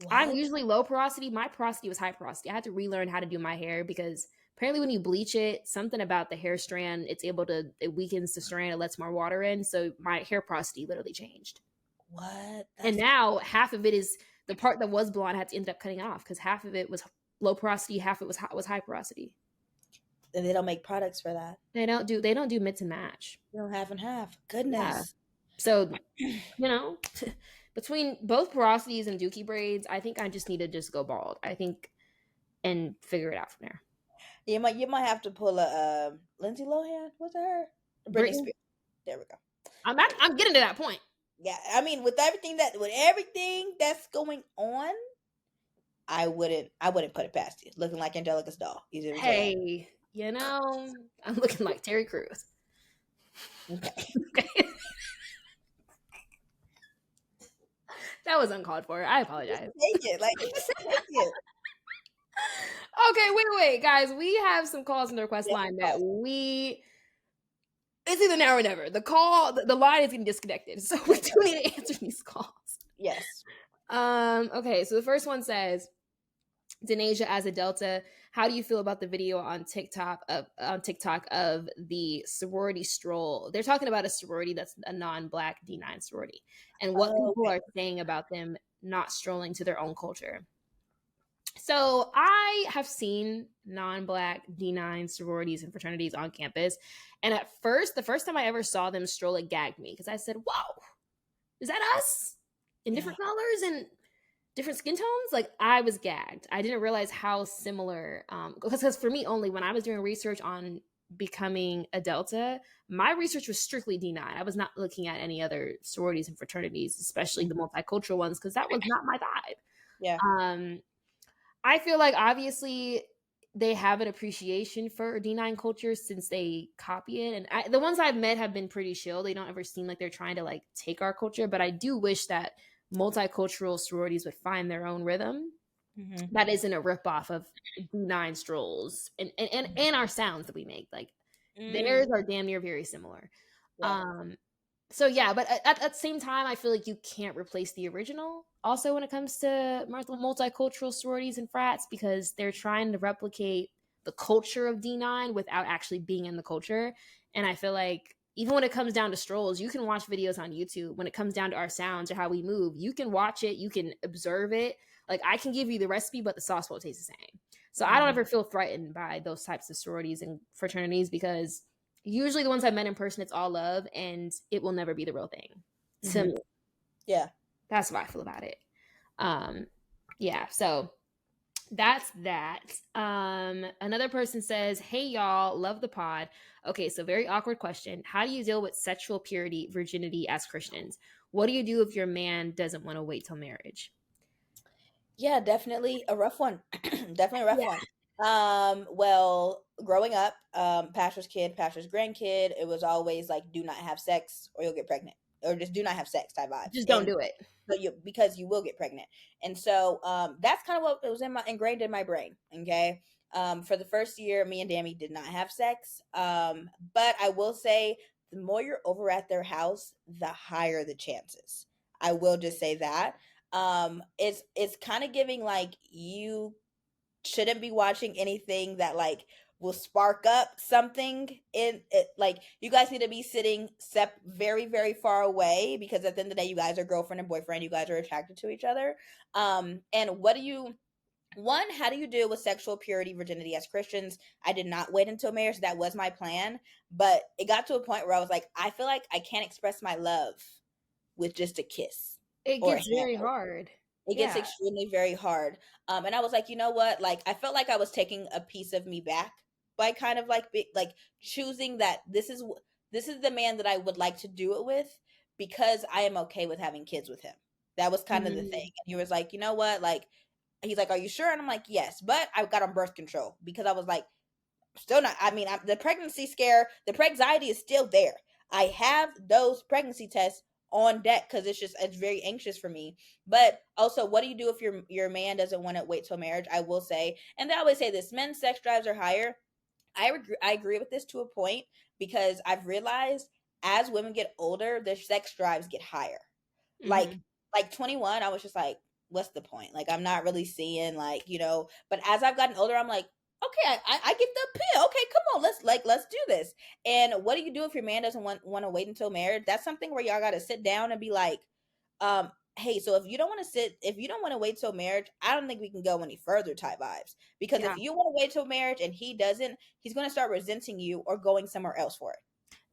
I'm What? usually low porosity. My porosity was high porosity. I had to relearn how to do my hair because apparently when you bleach it, something about the hair strand, it weakens the strand, it lets more water in. So my hair porosity literally changed. What? And That's now half of it is the part that was blonde. I had to end up cutting off because half of it was low porosity, half of it was high porosity. and they don't make products for that. They don't do mix and match. You know, half and half. Yeah. Goodness. So, between both porosities and dookie braids, I think I just need to just go bald. I think and figure it out from there. You might have to pull a Lindsay Lohan. What's her? Britney Brittany, Spears. There we go. I'm getting to that point. Yeah, I mean, with everything that's going on, I wouldn't put it past you. Looking like Angelica's doll. You see what I'm saying? Hey, I'm looking like Terry Crews. Okay. Okay. That was uncalled for. I Just apologize. take it. Like, just take it. Okay, wait, guys. We have some calls in the request Yes, line that yes. it's either now or never. The line is getting disconnected, so we do need to answer these calls. Yes. Okay, so the first one says, Denasia as a Delta, how do you feel about the video on TikTok of the sorority stroll? They're talking about a sorority that's a non-black D9 sorority and what Oh, people okay. are saying about them not strolling to their own culture. So I have seen non-black D9 sororities and fraternities on campus, and at first, the first time I ever saw them stroll, it gagged me because I said, "Whoa, is that us in Yeah. different colors and different skin tones?" Like I was gagged. I didn't realize how similar. Because for me, only when I was doing research on becoming a Delta, my research was strictly D9. I was not looking at any other sororities and fraternities, especially the multicultural ones, because that was not my vibe. Yeah. I feel like obviously they have an appreciation for D9 culture since they copy it, and the ones I've met have been pretty chill. They don't ever seem like they're trying to like take our culture, but I do wish that multicultural sororities would find their own rhythm Mm-hmm. that isn't a ripoff of D9 strolls and our sounds that we make. Like theirs Mm, are damn near very similar. yeah. Um, so yeah, but at the same time, I feel like you can't replace the original. Also, when it comes to multicultural sororities and frats, because they're trying to replicate the culture of D9 without actually being in the culture. And I feel like even when it comes down to strolls, you can watch videos on YouTube. When it comes down to our sounds or how we move, you can watch it, you can observe it. Like I can give you the recipe, but the sauce won't taste the same. So I don't Mm-hmm. ever feel threatened by those types of sororities and fraternities because usually the ones I've met in person, it's all love and it will never be the real thing. To Mm-hmm. me, Yeah. that's what I feel about it. Um, yeah, so that's that. Another person says, "Hey y'all, love the pod." Okay, so very awkward question. How do you deal with sexual purity, virginity as Christians? What do you do if your man doesn't want to wait till marriage? Yeah, definitely a rough one. Definitely a rough Yeah. one. Well, growing up, pastor's kid, pastor's grandkid, it was always like, do not have sex or you'll get pregnant, or just do not have sex type vibes. Just don't And do it. so because you will get pregnant. And so that's kind of what it was ingrained in my brain. Okay. For the first year, me and Dammy did not have sex. But I will say the more you're over at their house, the higher the chances. I will just say that. It's kind of giving like you shouldn't be watching anything that like will spark up something in it. Like you guys need to be sitting very very far away because at the end of the day you guys are girlfriend and boyfriend, you guys are attracted to each other. And what do you One, how do you deal with sexual purity, virginity as Christians? I did not wait until marriage. That was my plan. But it got to a point where I was like, I feel like I can't express my love with just a kiss It or a gets very hand. hard. It gets Yeah. extremely very hard. And I was like, you know what? Like, I felt like I was taking a piece of me back by kind of like like choosing that this is the man that I would like to do it with because I am okay with having kids with him. That was kind of the thing. Mhm. And he was like, you know what? Like, he's like, are you sure? And I'm like, yes, but I got on birth control because I was like, still not. I mean, the pregnancy scare, the anxiety is still there. I have those pregnancy tests on deck because it's very anxious for me. But also, what do you do if your man doesn't want to wait till marriage? I will say, and they always say this: men's sex drives are higher. I agree with this to a point because I've realized as women get older, their sex drives get higher. Like Mhm. like 21, I was just like, what's the point? Like I'm not really seeing like, but as I've gotten older, I'm like, okay, I get the appeal. Okay, come on, let's do this. And what do you do if your man doesn't want to wait until marriage? That's something where y'all gotta sit down and be like, hey, so if you don't want to wait till marriage, I don't think we can go any further type vibes. Because Yeah. if you want to wait till marriage and he doesn't, he's gonna start resenting you or going somewhere else for it.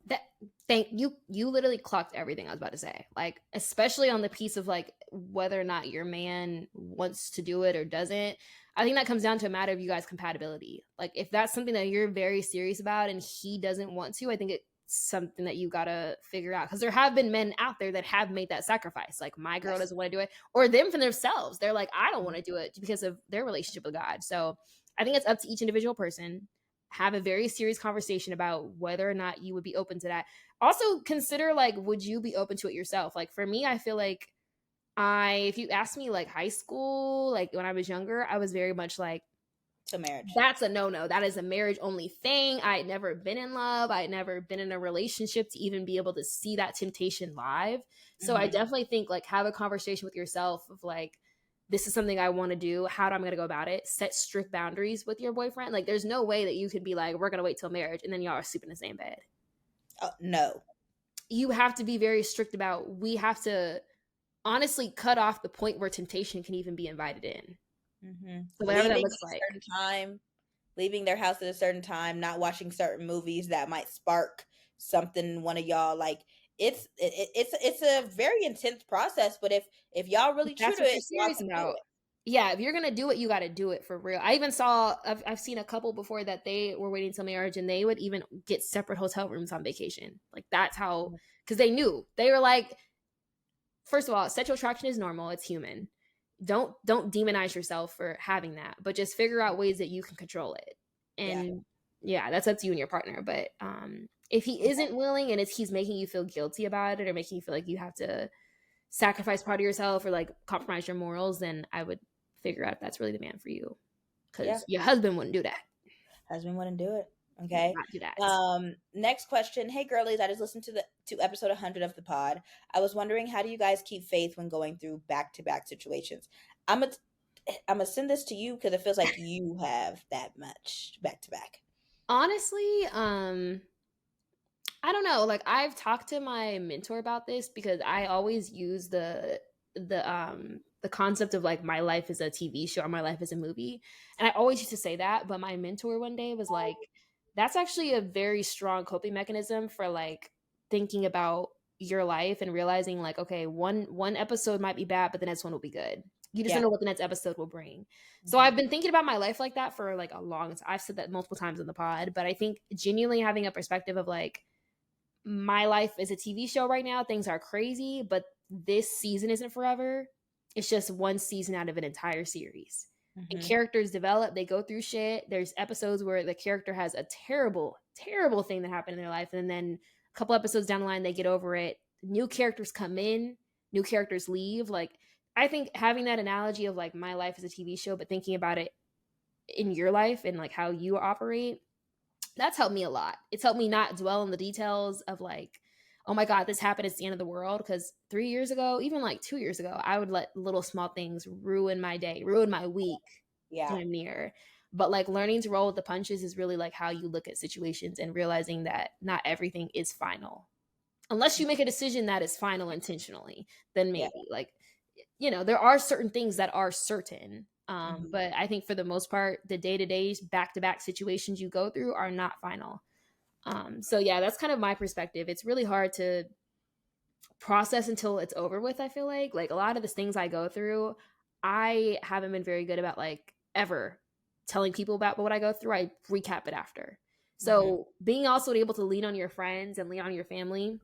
That thank you you literally clocked everything I was about to say. Like, especially on the piece of like whether or not your man wants to do it or doesn't. I think that comes down to a matter of you guys' compatibility. Like, if that's something that you're very serious about and he doesn't want to, I think it's something that you gotta figure out. Because there have been men out there that have made that sacrifice. Like, my girl Yes. doesn't want to do it, or them for themselves. They're like, I don't want to do it because of their relationship with God. So I think it's up to each individual person. Have a very serious conversation about whether or not you would be open to that. Also consider, like, would you be open to it yourself? Like, for me, I feel like if you ask me like high school, like when I was younger, I was very much like, To marriage. that's a no-no. That is a marriage only thing. I had never been in love. I had never been in a relationship to even be able to see that temptation live. So I Hmm. definitely think, like, have a conversation with yourself of like, this is something I want to do. How am I going to go about it? Set strict boundaries with your boyfriend. Like, there's no way that you could be like, we're going to wait till marriage and then y'all are sleeping in the same bed. No. You have to be very strict about, we have to honestly cut off the point where temptation can even be invited in. Hmm. So whatever that Leaving looks at a like. certain time, leaving their house at a certain time, not watching certain movies that might spark something in one of y'all. Like it's a very intense process. But if y'all If really true that's to what you're it, y'all serious can do about. it. Yeah, if you're gonna do it, you got to do it for real. I even saw, I've seen a couple before that they were waiting till marriage and they would even get separate hotel rooms on vacation. Like, that's how, because they knew, they were like, first of all, sexual attraction is normal, it's human. Don't demonize yourself for having that, but just figure out ways that you can control it. Yeah. And yeah, that's up to you and your partner. But if he isn't willing and he's making you feel guilty about it or making you feel like you have to sacrifice part of yourself or like compromise your morals, then I would figure out if that's really the man for you. Yeah. Because your husband wouldn't do that. Husband wouldn't do it. He would Okay. not do that. Next question. Hey girlies, I just listened to episode 100 of the pod. I was wondering, how do you guys keep faith when going through back-to-back situations? I'm a I'm gonna send this to you because it feels like you have that much back to back. Honestly, I don't know. Like, I've talked to my mentor about this because I always use the concept of like, my life is a TV show or my life is a movie. And I always used to say that, but my mentor one day was like, that's actually a very strong coping mechanism for like thinking about your life and realizing like, okay, one episode might be bad, but the next one will be good. You just don't Yeah. know what the next episode will bring. So Hmm. I've been thinking about my life like that for like a long time. I've said that multiple times in the pod, but I think genuinely having a perspective of like, my life is a TV show right now. Things are crazy, but this season isn't forever. It's just one season out of an entire series. And Hmm. characters develop, they go through shit. There's episodes where the character has a terrible, terrible thing that happened in their life. And then a couple episodes down the line, they get over it. New characters come in, new characters leave. Like, I think having that analogy of like, my life is a TV show, but thinking about it in your life and like how you operate, that's helped me a lot. It's helped me not dwell on the details of like, oh my God, this happened, it's the end of the world. Because 3 years ago, even like 2 years ago, I would let little small things ruin my day, ruin my week, Yeah. damn near. But like, learning to roll with the punches is really like how you look at situations and realizing that not everything is final. Unless you make a decision that is final intentionally, then Yeah. maybe. Like, there are certain things that are certain. But I think for the most part, the day-to-days, back-to-back situations you go through are not final. So yeah, that's kind of my perspective. It's really hard to process until it's over with. I feel like a lot of the things I go through, I haven't been very good about like ever telling people about what I go through. I recap it after. Mm-hmm. So being also able to lean on your friends and lean on your family,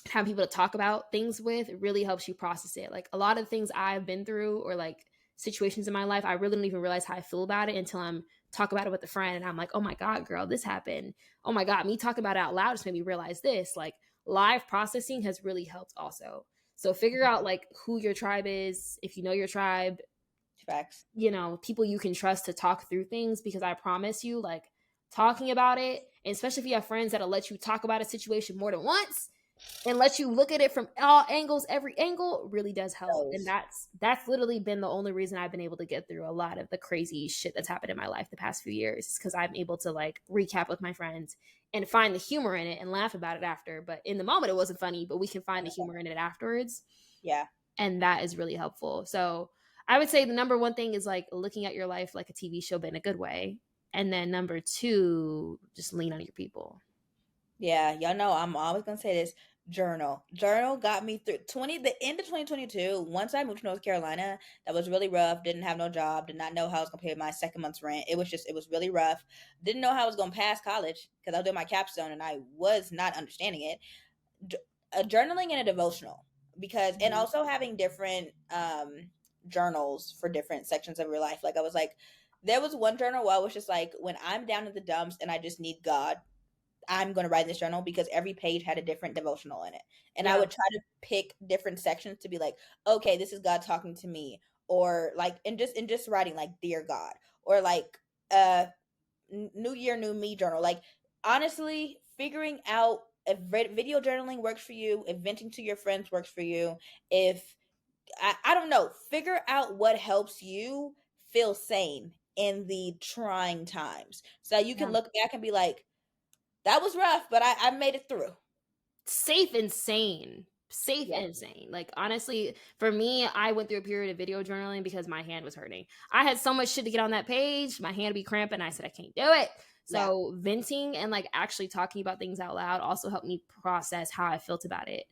have people to talk about things with, really helps you process it. Like a lot of things I've been through or like situations in my life, I really don't even realize how I feel about it until I'm talk about it with a friend and I'm like, oh my God, girl, this happened. Oh my God, me talking about it out loud just made me realize this. Like live processing has really helped also. So figure out like who your tribe is. If you know your tribe, Facts. people you can trust to talk through things, because I promise you, like talking about it, and especially if you have friends that'll let you talk about a situation more than once and let you look at it from all angles, every angle, really does help. And Those. that's literally been the only reason I've been able to get through a lot of the crazy shit that's happened in my life the past few years, because I'm able to like recap with my friends and find the humor in it and laugh about it after. But in the moment it wasn't funny, but we can find the humor in it afterwards. Yeah. And that is really helpful. So I would say the number one thing is like looking at your life like a TV show, but in a good way. And then number two, just lean on your people. Yeah, y'all know I'm always gonna say this. Journal got me through the end of 2022. Once I moved to North Carolina, that was really rough. Didn't have no job. Did not know how I was gonna pay my second month's rent. It was really rough. Didn't know how I was gonna pass college because I was doing my capstone and I was not understanding it. Journaling and a devotional, because and Mhm. also having different journals for different sections of your life. Like I was like, there was one journal where I was just like, when I'm down in the dumps and I just need God, I'm going to write in this journal, because every page had a different devotional in it. And I Yeah. would try to pick different sections to be like, okay, this is God talking to me, or like, and just writing like, dear God, or like, uh, new year, new me journal. Like, honestly, figuring out if video journaling works for you, if venting to your friends works for you, if I don't know, figure out what helps you feel sane in the trying times, so you can Yeah. look back and be like, that was rough, but I made it through. Safe and sane. Safe Yeah. and sane. Like honestly, for me, I went through a period of video journaling because my hand was hurting. I had so much shit to get on that page, my hand would be cramping. I said I can't do it. Yeah. So venting and like actually talking about things out loud also helped me process how I felt about it.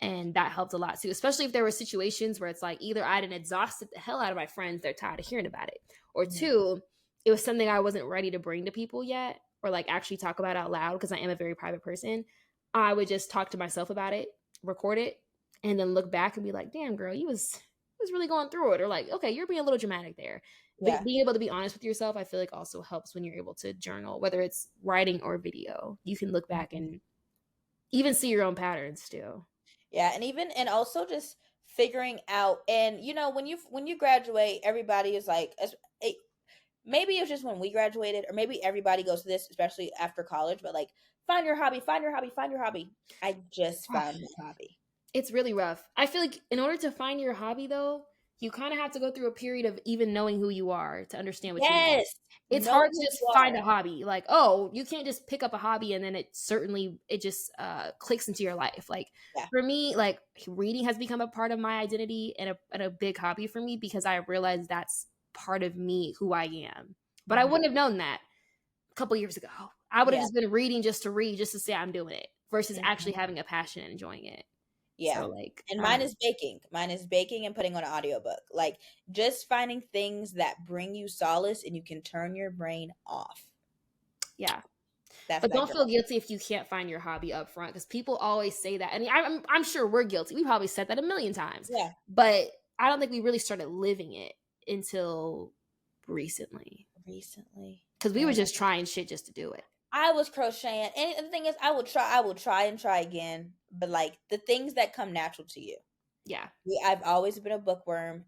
And that helped a lot too, especially if there were situations where it's like either I'd exhausted the hell out of my friends, they're tired of hearing about it, or Mhm. two, it was something I wasn't ready to bring to people yet, or like actually talk about out loud because I am a very private person. I would just talk to myself about it, record it, and then look back and be like, "Damn, girl, you was really going through it," or like, "Okay, you're being a little dramatic there." Yeah. Being able to be honest with yourself, I feel like also helps when you're able to journal, whether it's writing or video. You can look back Mhm. and even see your own patterns too. Yeah, and even and also just figuring out, and when you graduate, everybody is like, maybe it's just when we graduated, or maybe everybody goes to this, especially after college, but like, find your hobby, find your hobby, find your hobby. I just found my hobby. It's really rough. I feel like in order to find your hobby though, you kind of have to go through a period of even knowing who you are to understand what you like. Yes. It's Know hard to who just you find a are. hobby. Like, oh, you can't just pick up a hobby and then it just clicks into your life. Like Yeah. for me, like reading has become a part of my identity and a big hobby for me because I realized that's part of me, who I am. But I Mhm. wouldn't have known that a couple years ago. I would have Yeah. just been reading just to read, just to say I'm doing it versus actually Mhm. having a passion and enjoying it. Yeah. So like, And I don't mine know. is baking. Mine is baking and putting on an audiobook. Like, just finding things that bring you solace and you can turn your brain off. Yeah. That's But that don't feel girl. guilty if you can't find your hobby up front because people always say that. I mean, I'm sure we're guilty. We probably said that a million times, Yeah. but I don't think we really started living it until recently Recently. because we were Yeah. just trying shit just to do it. I was crocheting. And the thing is, I will try and try again. But like, the things that come natural to you. Yeah. I've always been a bookworm,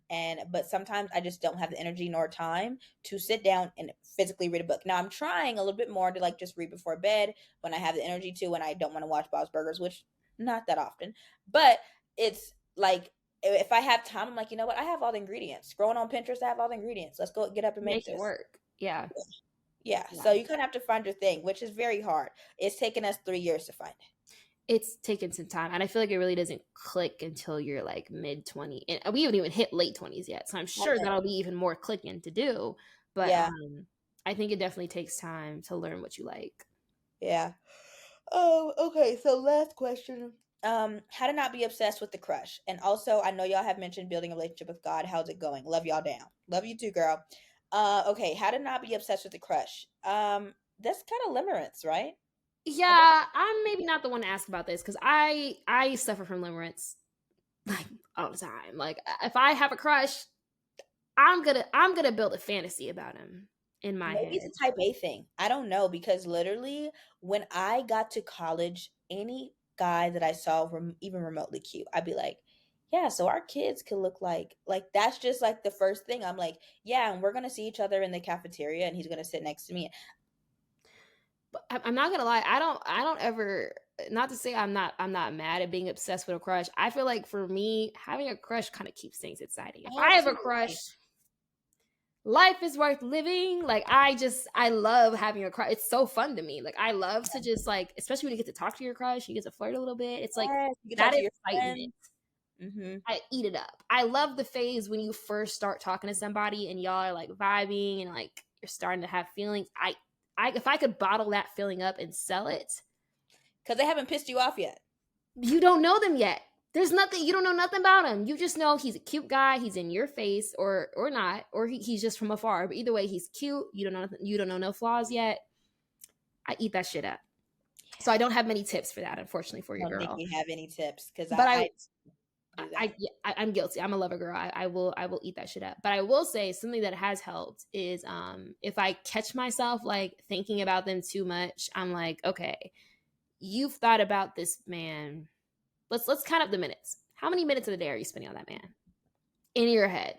but sometimes I just don't have the energy nor time to sit down and physically read a book. Now I'm trying a little bit more to like just read before bed when I have the energy to, when I don't want to watch Bob's Burgers, which not that often. But it's like, if I have time, I'm like, you know what? I have all the ingredients. Scrolling on Pinterest, I have all the ingredients. Let's go get up and make Make it this. work. Yeah. Yeah. Yeah. So you kind of have to find your thing, which is very hard. It's taken us 3 years to find it. It's taken some time, and I feel like it really doesn't click until you're like mid-20, and we haven't even hit late 20s yet, so I'm sure Okay. that'll be even more clicking to do, but, Yeah. I think it definitely takes time to learn what you like. Yeah. Oh, okay. So last question. How to not be obsessed with the crush. And also, I know y'all have mentioned building a relationship with God. How's it going? Love y'all down. Love you too, girl. Okay, how to not be obsessed with the crush. That's kind of limerence, right? I guess. Yeah, I'm maybe not the one to ask about this because I suffer from limerence, like, all the time, like, if I have a crush, I'm gonna build a fantasy about him in my Maybe it's head. a type A thing. I don't know because literally when I got to college, any guy that I saw even remotely cute, I'd be like, yeah, so our kids could look like that's just like the first thing. I'm like, yeah, and we're gonna see each other in the cafeteria, and he's gonna sit next to me. But I'm not gonna lie, I don't ever, not to say I'm not mad at being obsessed with a crush. I feel like for me, having a crush kind of keeps things exciting. If Oh, I have so a do I. crush, life is worth living. Like, I love having a crush. It's so fun to me. Like, I love to just, like, especially when you get to talk to your crush, you get to flirt a little bit. It's like Yes, you can talk that to your excitement. friends. Mm-hmm. I eat it up. I love the phase when you first start talking to somebody and y'all are like vibing and like you're starting to have feelings. I if I could bottle that feeling up and sell it, Because they haven't pissed you off yet. you don't know them yet. There's nothing, you don't know nothing about him. You just know he's a cute guy. He's in your face, or not, or he's just from afar. But either way, he's cute. You don't know nothing, you don't know no flaws yet. I eat that shit up. So I don't have many tips for that, unfortunately, for I your don't think girl. you have any tips because But I do that. Yeah, I'm guilty. I'm a lover girl. I will eat that shit up. But I will say something that has helped is if I catch myself like thinking about them too much, I'm like, okay, you've thought about this man. Let's count up the minutes. How many minutes of the day are you spending on that man in your head?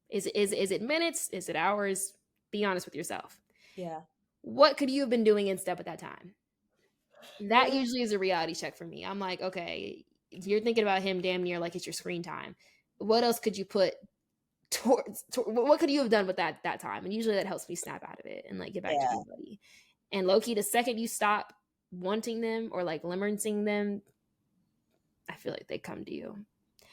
Is it minutes? Is it hours? Be honest with yourself. Yeah. What could you have been doing instead at that time? That Yeah. usually is a reality check for me. I'm like, okay, you're thinking about him damn near like it's your screen time. What else could you put what could you have done with that time? And usually that helps me snap out of it and like get back to Yeah. being buddy. And low key, the second you stop wanting them or like limericing them, I feel like they come to you.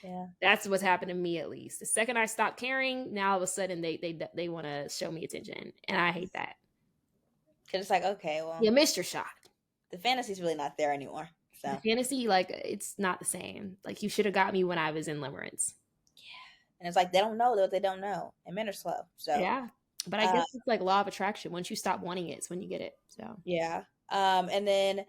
Yeah. That's what's happened to me at least. The second I stop caring, now all of a sudden they want to show me attention, and I hate that. Because it's like, okay, well, You missed your shot. the fantasy's really not there anymore. The So, fantasy, like, it's not the same. Like, you should have got me when I was in limerence. and it's like they don't know what they don't know, and men are slow. So, Yeah, but I uh, guess it's like law of attraction. Once you stop wanting it, it's when you get it. So yeah. And then,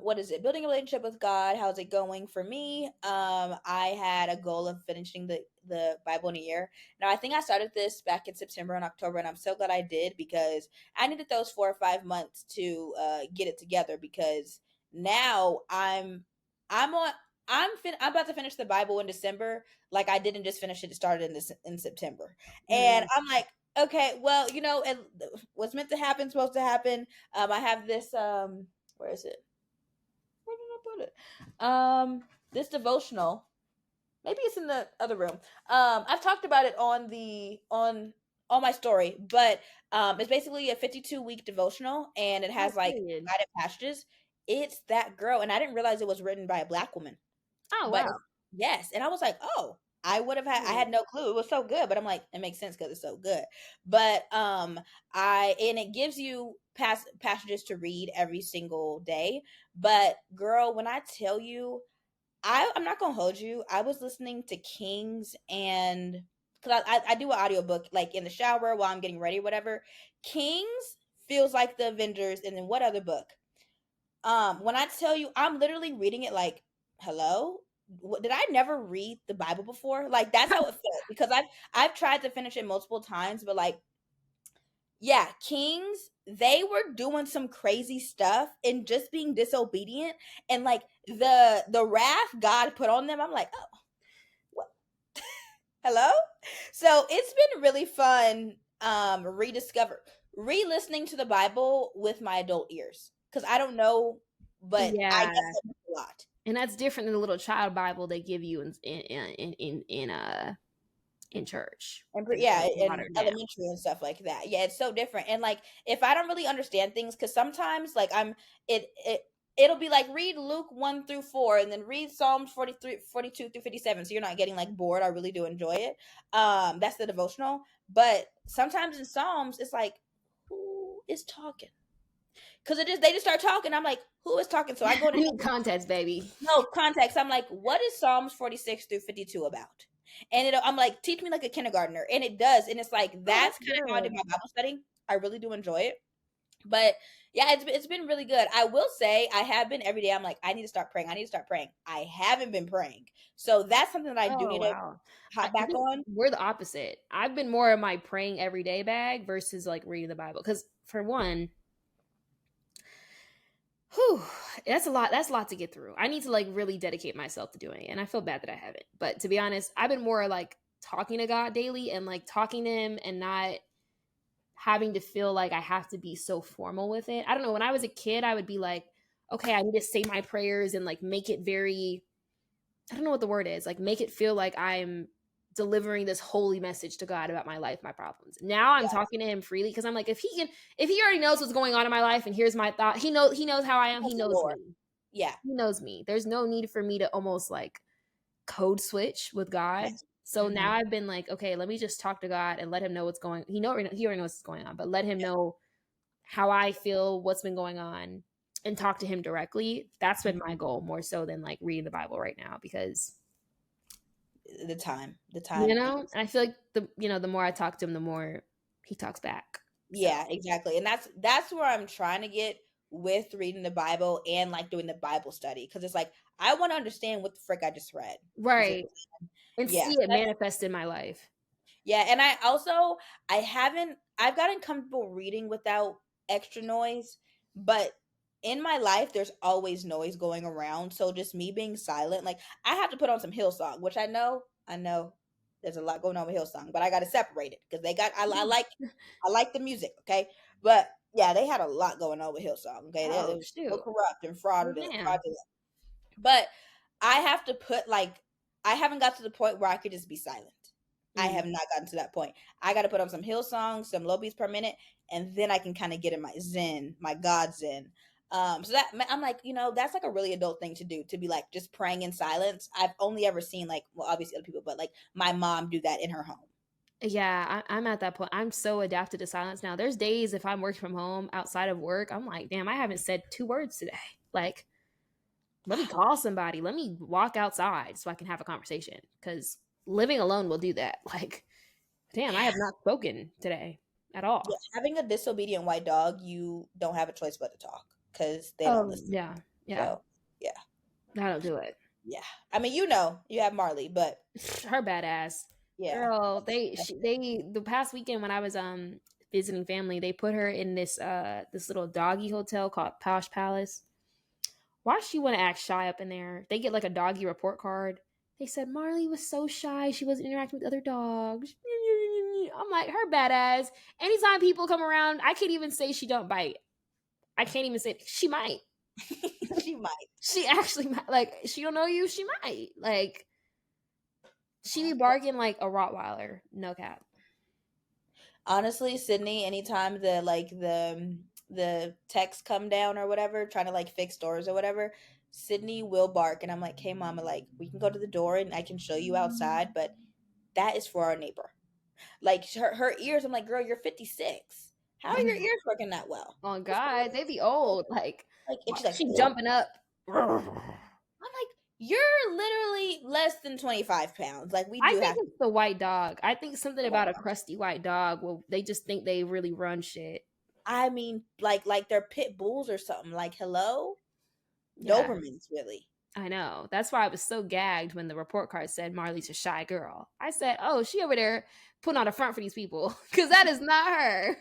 what is it? Building a relationship with God. How's it going for me? I had a goal of finishing the Bible in a year. Now, I think I started this back in September and October, and I'm so glad I did because I needed those 4 or 5 months to get it together. Because now I'm on. I'm about to finish the Bible in December. Like I didn't just finish it; it started in September, and mm, I'm like, okay, well, and what's meant to happen supposed to happen. I have this where is it? Where did I put it? This devotional. Maybe it's in the other room. I've talked about it on my story, but it's basically a 52-week devotional and it oh, has like period. guided passages. It's that girl and I didn't realize it was written by a black woman. Oh But wow. yes, and I was like, "Oh, I Period. had no clue. It was so good." But I'm like, it makes sense because it's so good. But I and it gives you passages to read every single day. But girl, when I tell you, I'm not gonna hold you. I was listening to Kings and because I do an audiobook like in the shower while I'm getting ready, whatever. Kings feels like the Avengers, and then what other book? When I tell you, I'm literally reading it like, hello. Did I never read the Bible before? Like that's how it felt because I've tried to finish it multiple times, but like yeah, Kings, they were doing some crazy stuff and just being disobedient and like the wrath God put on them. I'm like, oh, what? Hello? So it's been really fun re-listening to the Bible with my adult ears cuz I don't know, but I Yeah, guess I missed a lot. and that's different than the little child Bible they give you in church. And That's yeah, like and watered down. elementary and stuff like that. Yeah, it's so different. And like if I don't really understand things cuz sometimes like I'm it it'll be like read Luke 1 through 4 and then read Psalms 43, 42 through 57. So you're not getting like bored. I really do enjoy it. That's the devotional. But sometimes in Psalms, it's like, who is talking? Because they just start talking. I'm like, who is talking? So I go I to need context, baby. no context. I'm like, what is Psalms 46 through 52 about? And I'm like, teach me like a kindergartner. And it does. And it's like, Oh, that's that's kind of how I do good. my Bible study. I really do enjoy it. But yeah, it's been really good. I will say I have been every day. I'm like, I need to start praying. I need to start praying. I haven't been praying. So that's something that I do Oh need to wow. hop I back think on. we're the opposite. I've been more in my praying everyday bag versus like reading the Bible. Because for one, whew, that's a lot. That's a lot to get through. I need to like really dedicate myself to doing it. And I feel bad that I haven't. But to be honest, I've been more like talking to God daily and like talking to him and not having to feel like I have to be so formal with it. I don't know. When I was a kid, I would be like, okay, I need to say my prayers and like make it very, I don't know what the word is, like make it feel like I'm delivering this holy message to God about my life, my problems. Now I'm Yeah, talking to him freely because I'm like, if he already knows what's going on in my life and here's my thought, he knows how I am, he that's the knows Lord. me. Yeah. He knows me. There's no need for me to almost like code switch with God. Yes. So now Hmm. I've been like, okay, let me just talk to God and let him know what's going. He already knows what's going on, but let him Yeah. know how I feel, what's been going on, and talk to him directly. That's been my goal more so than like reading the Bible right now because The time and I feel like the more I talk to him, the more he talks back. So yeah, exactly. And that's where I'm trying to get with reading the Bible and like doing the Bible study because it's like I want to understand what the frick I just read. You see what right, I'm saying? and Yeah. see it manifest in my life. Yeah, and I've gotten comfortable reading without extra noise, but in my life there's always noise going around. So just me being silent, like I have to put on some Hillsong, which I know there's a lot going on with Hillsong, but I got to separate it because I like the music, okay? But yeah, they had a lot going on with Hillsong, okay? They Oh was so shoot, corrupt and oh man, fraudulent. But I have to put like I haven't got to the point where I could just be silent. I mm. have not gotten to that point. I got to put on some hill songs, some low beats per minute, and then I can kind of get in my zen, my God zen. So that I'm like, that's like a really adult thing to do, to be like just praying in silence. I've only ever seen like, well, obviously other people, but like my mom do that in her home. Yeah, I'm at that point. I'm so adapted to silence now. There's days if I'm working from home outside of work, I'm like, damn, I haven't said 2 words today. Like, let me call somebody. Let me walk outside so I can have a conversation. Because living alone will do that. Like, damn, I Yeah, have not spoken today at yeah. all. Having a disobedient white dog, you don't have a choice but to talk because they don't Oh listen. yeah, yeah. So yeah, I don't do it. yeah. I mean, you have Marley, but Her badass yeah, girl. They the past weekend when I was visiting family, they put her in this little doggy hotel called Posh Palace. Why she want to act shy up in there? They get like a doggy report card. They said Marley was so shy. She wasn't interacting with other dogs. I'm like, her badass. Anytime people come around, I can't even say she don't bite. I can't even say she might. she might. She actually might. Like, she don't know you. She might. Like, she be barking like a Rottweiler. No cap. Honestly, Sydney, anytime the texts come down or whatever, trying to like fix doors or whatever, Sydney will bark, and I'm like, "Hey, mama, like we can go to the door and I can show you outside, but that is for our neighbor." Like her ears, I'm like, "Girl, you're 56. How are your ears working that well? Oh What's wrong God, with they be you?" old. Like, Like, and why she's like, she "Ugh." jumping up. I'm like, "You're literally less than 25 pounds. Like, we I do think have to it's the white dog. I think something white about a dog." crusty white dog. Well, they just think they really run shit. I mean, like they're pit bulls or something. Like, hello, Yeah, Dobermans, really. I know. That's why I was so gagged when the report card said Marley's a shy girl. I said, "Oh, she over there putting on a front for these people because that is not her."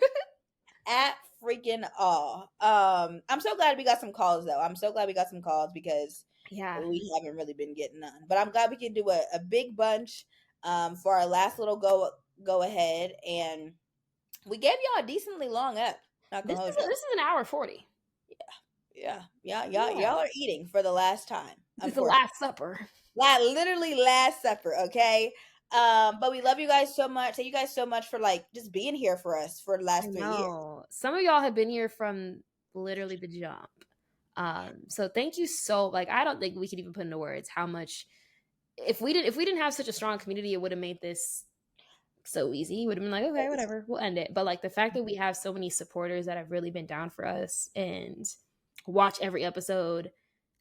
At freaking all. I'm so glad we got some calls though. I'm so glad we got some calls because Yeah, we haven't really been getting none. But I'm glad we can do a big bunch for our last little go ahead, and we gave y'all a decently long up. Not gonna hold y'all. this is an hour 40. Yeah, yeah, Yeah, y'all are eating for the last time, it's the unfortunately. Last Supper. Literally last supper, okay? But we love you guys so much. Thank you guys so much for like just being here for us for the I last 3 years. know some of y'all have been here from literally the jump. So thank you so, like, I don't think we could even put into words how much, if we didn't have such a strong community, it would have made this so easy. Would have been like, okay, whatever, we'll end it. But like the fact that we have so many supporters that have really been down for us and watch every episode,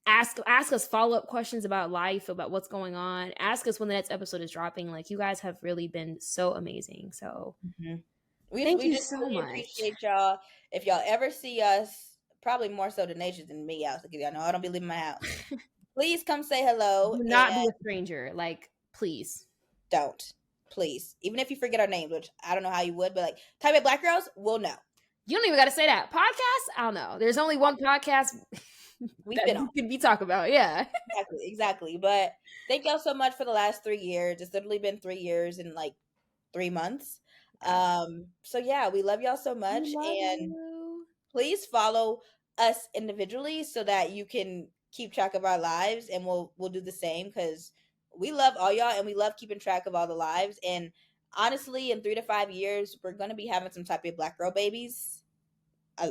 ask us follow-up questions about life, about what's going on, ask us when the next episode is dropping. Like, you guys have really been so amazing. So Mhm. thank We you just so really much. appreciate y'all. If y'all ever see us, probably more so the nation than me out, because y'all know I don't be leaving my house. Please come say hello Do not be and a stranger, like, please. don't. Please. Even if you forget our names, which I don't know how you would, but like type in black girls, we'll know. You don't even got to say that. Podcast? I don't know. There's only one podcast We've that been on. we could be talking about. Yeah. Exactly. But thank y'all so much for the last 3 years. It's literally been 3 years and like 3 months. Yeah. So yeah, we love y'all so We much. love And you. please follow us individually so that you can keep track of our lives, and we'll do the same, because we love all y'all and we love keeping track of all the lives. And honestly, in 3 to 5 years, we're going to be having some type of black girl babies,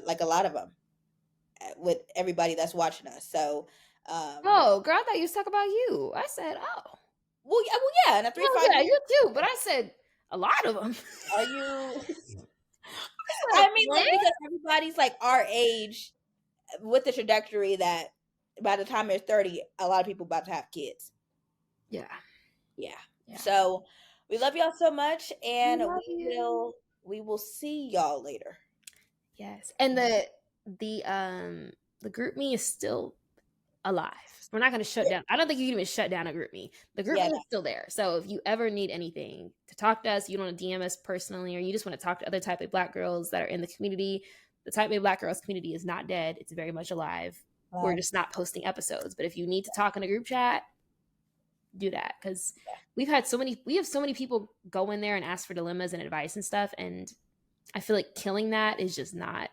like a lot of them, with everybody that's watching us. So Oh, girl, I thought you was talking about you. I said, oh. well, yeah, in a three to Oh, five yeah, years, you too. But I said a lot of them. are you I said, I mean, what? like, because everybody's like our age, with the trajectory that by the time they're 30, a lot of people about to have kids. Yeah. Yeah. Yeah. So we love y'all so much, We and love you. we will see y'all later. Yes. And the group me is still alive. We're not going to shut Yeah. down. I don't think you can even shut down a group me. The group Yeah. me is still there. So if you ever need anything to talk to us, you want to DM us personally, or you just want to talk to other type of black girls that are in the community, the type of black girls community is not dead. It's very much alive. We're just not posting episodes. But if you need to talk in a group chat, do that, because we have so many people go in there and ask for dilemmas and advice and stuff, and I feel like killing that is just not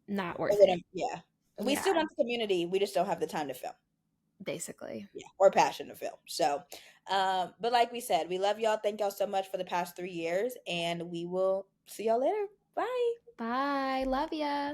worth it. Yeah. We Yeah, still want the community. We just don't have the time to film. basically. Yeah. Or passion to film. So, but like we said, we love y'all. Thank y'all so much for the past 3 years, and we will see y'all later. Bye. Bye. Love ya.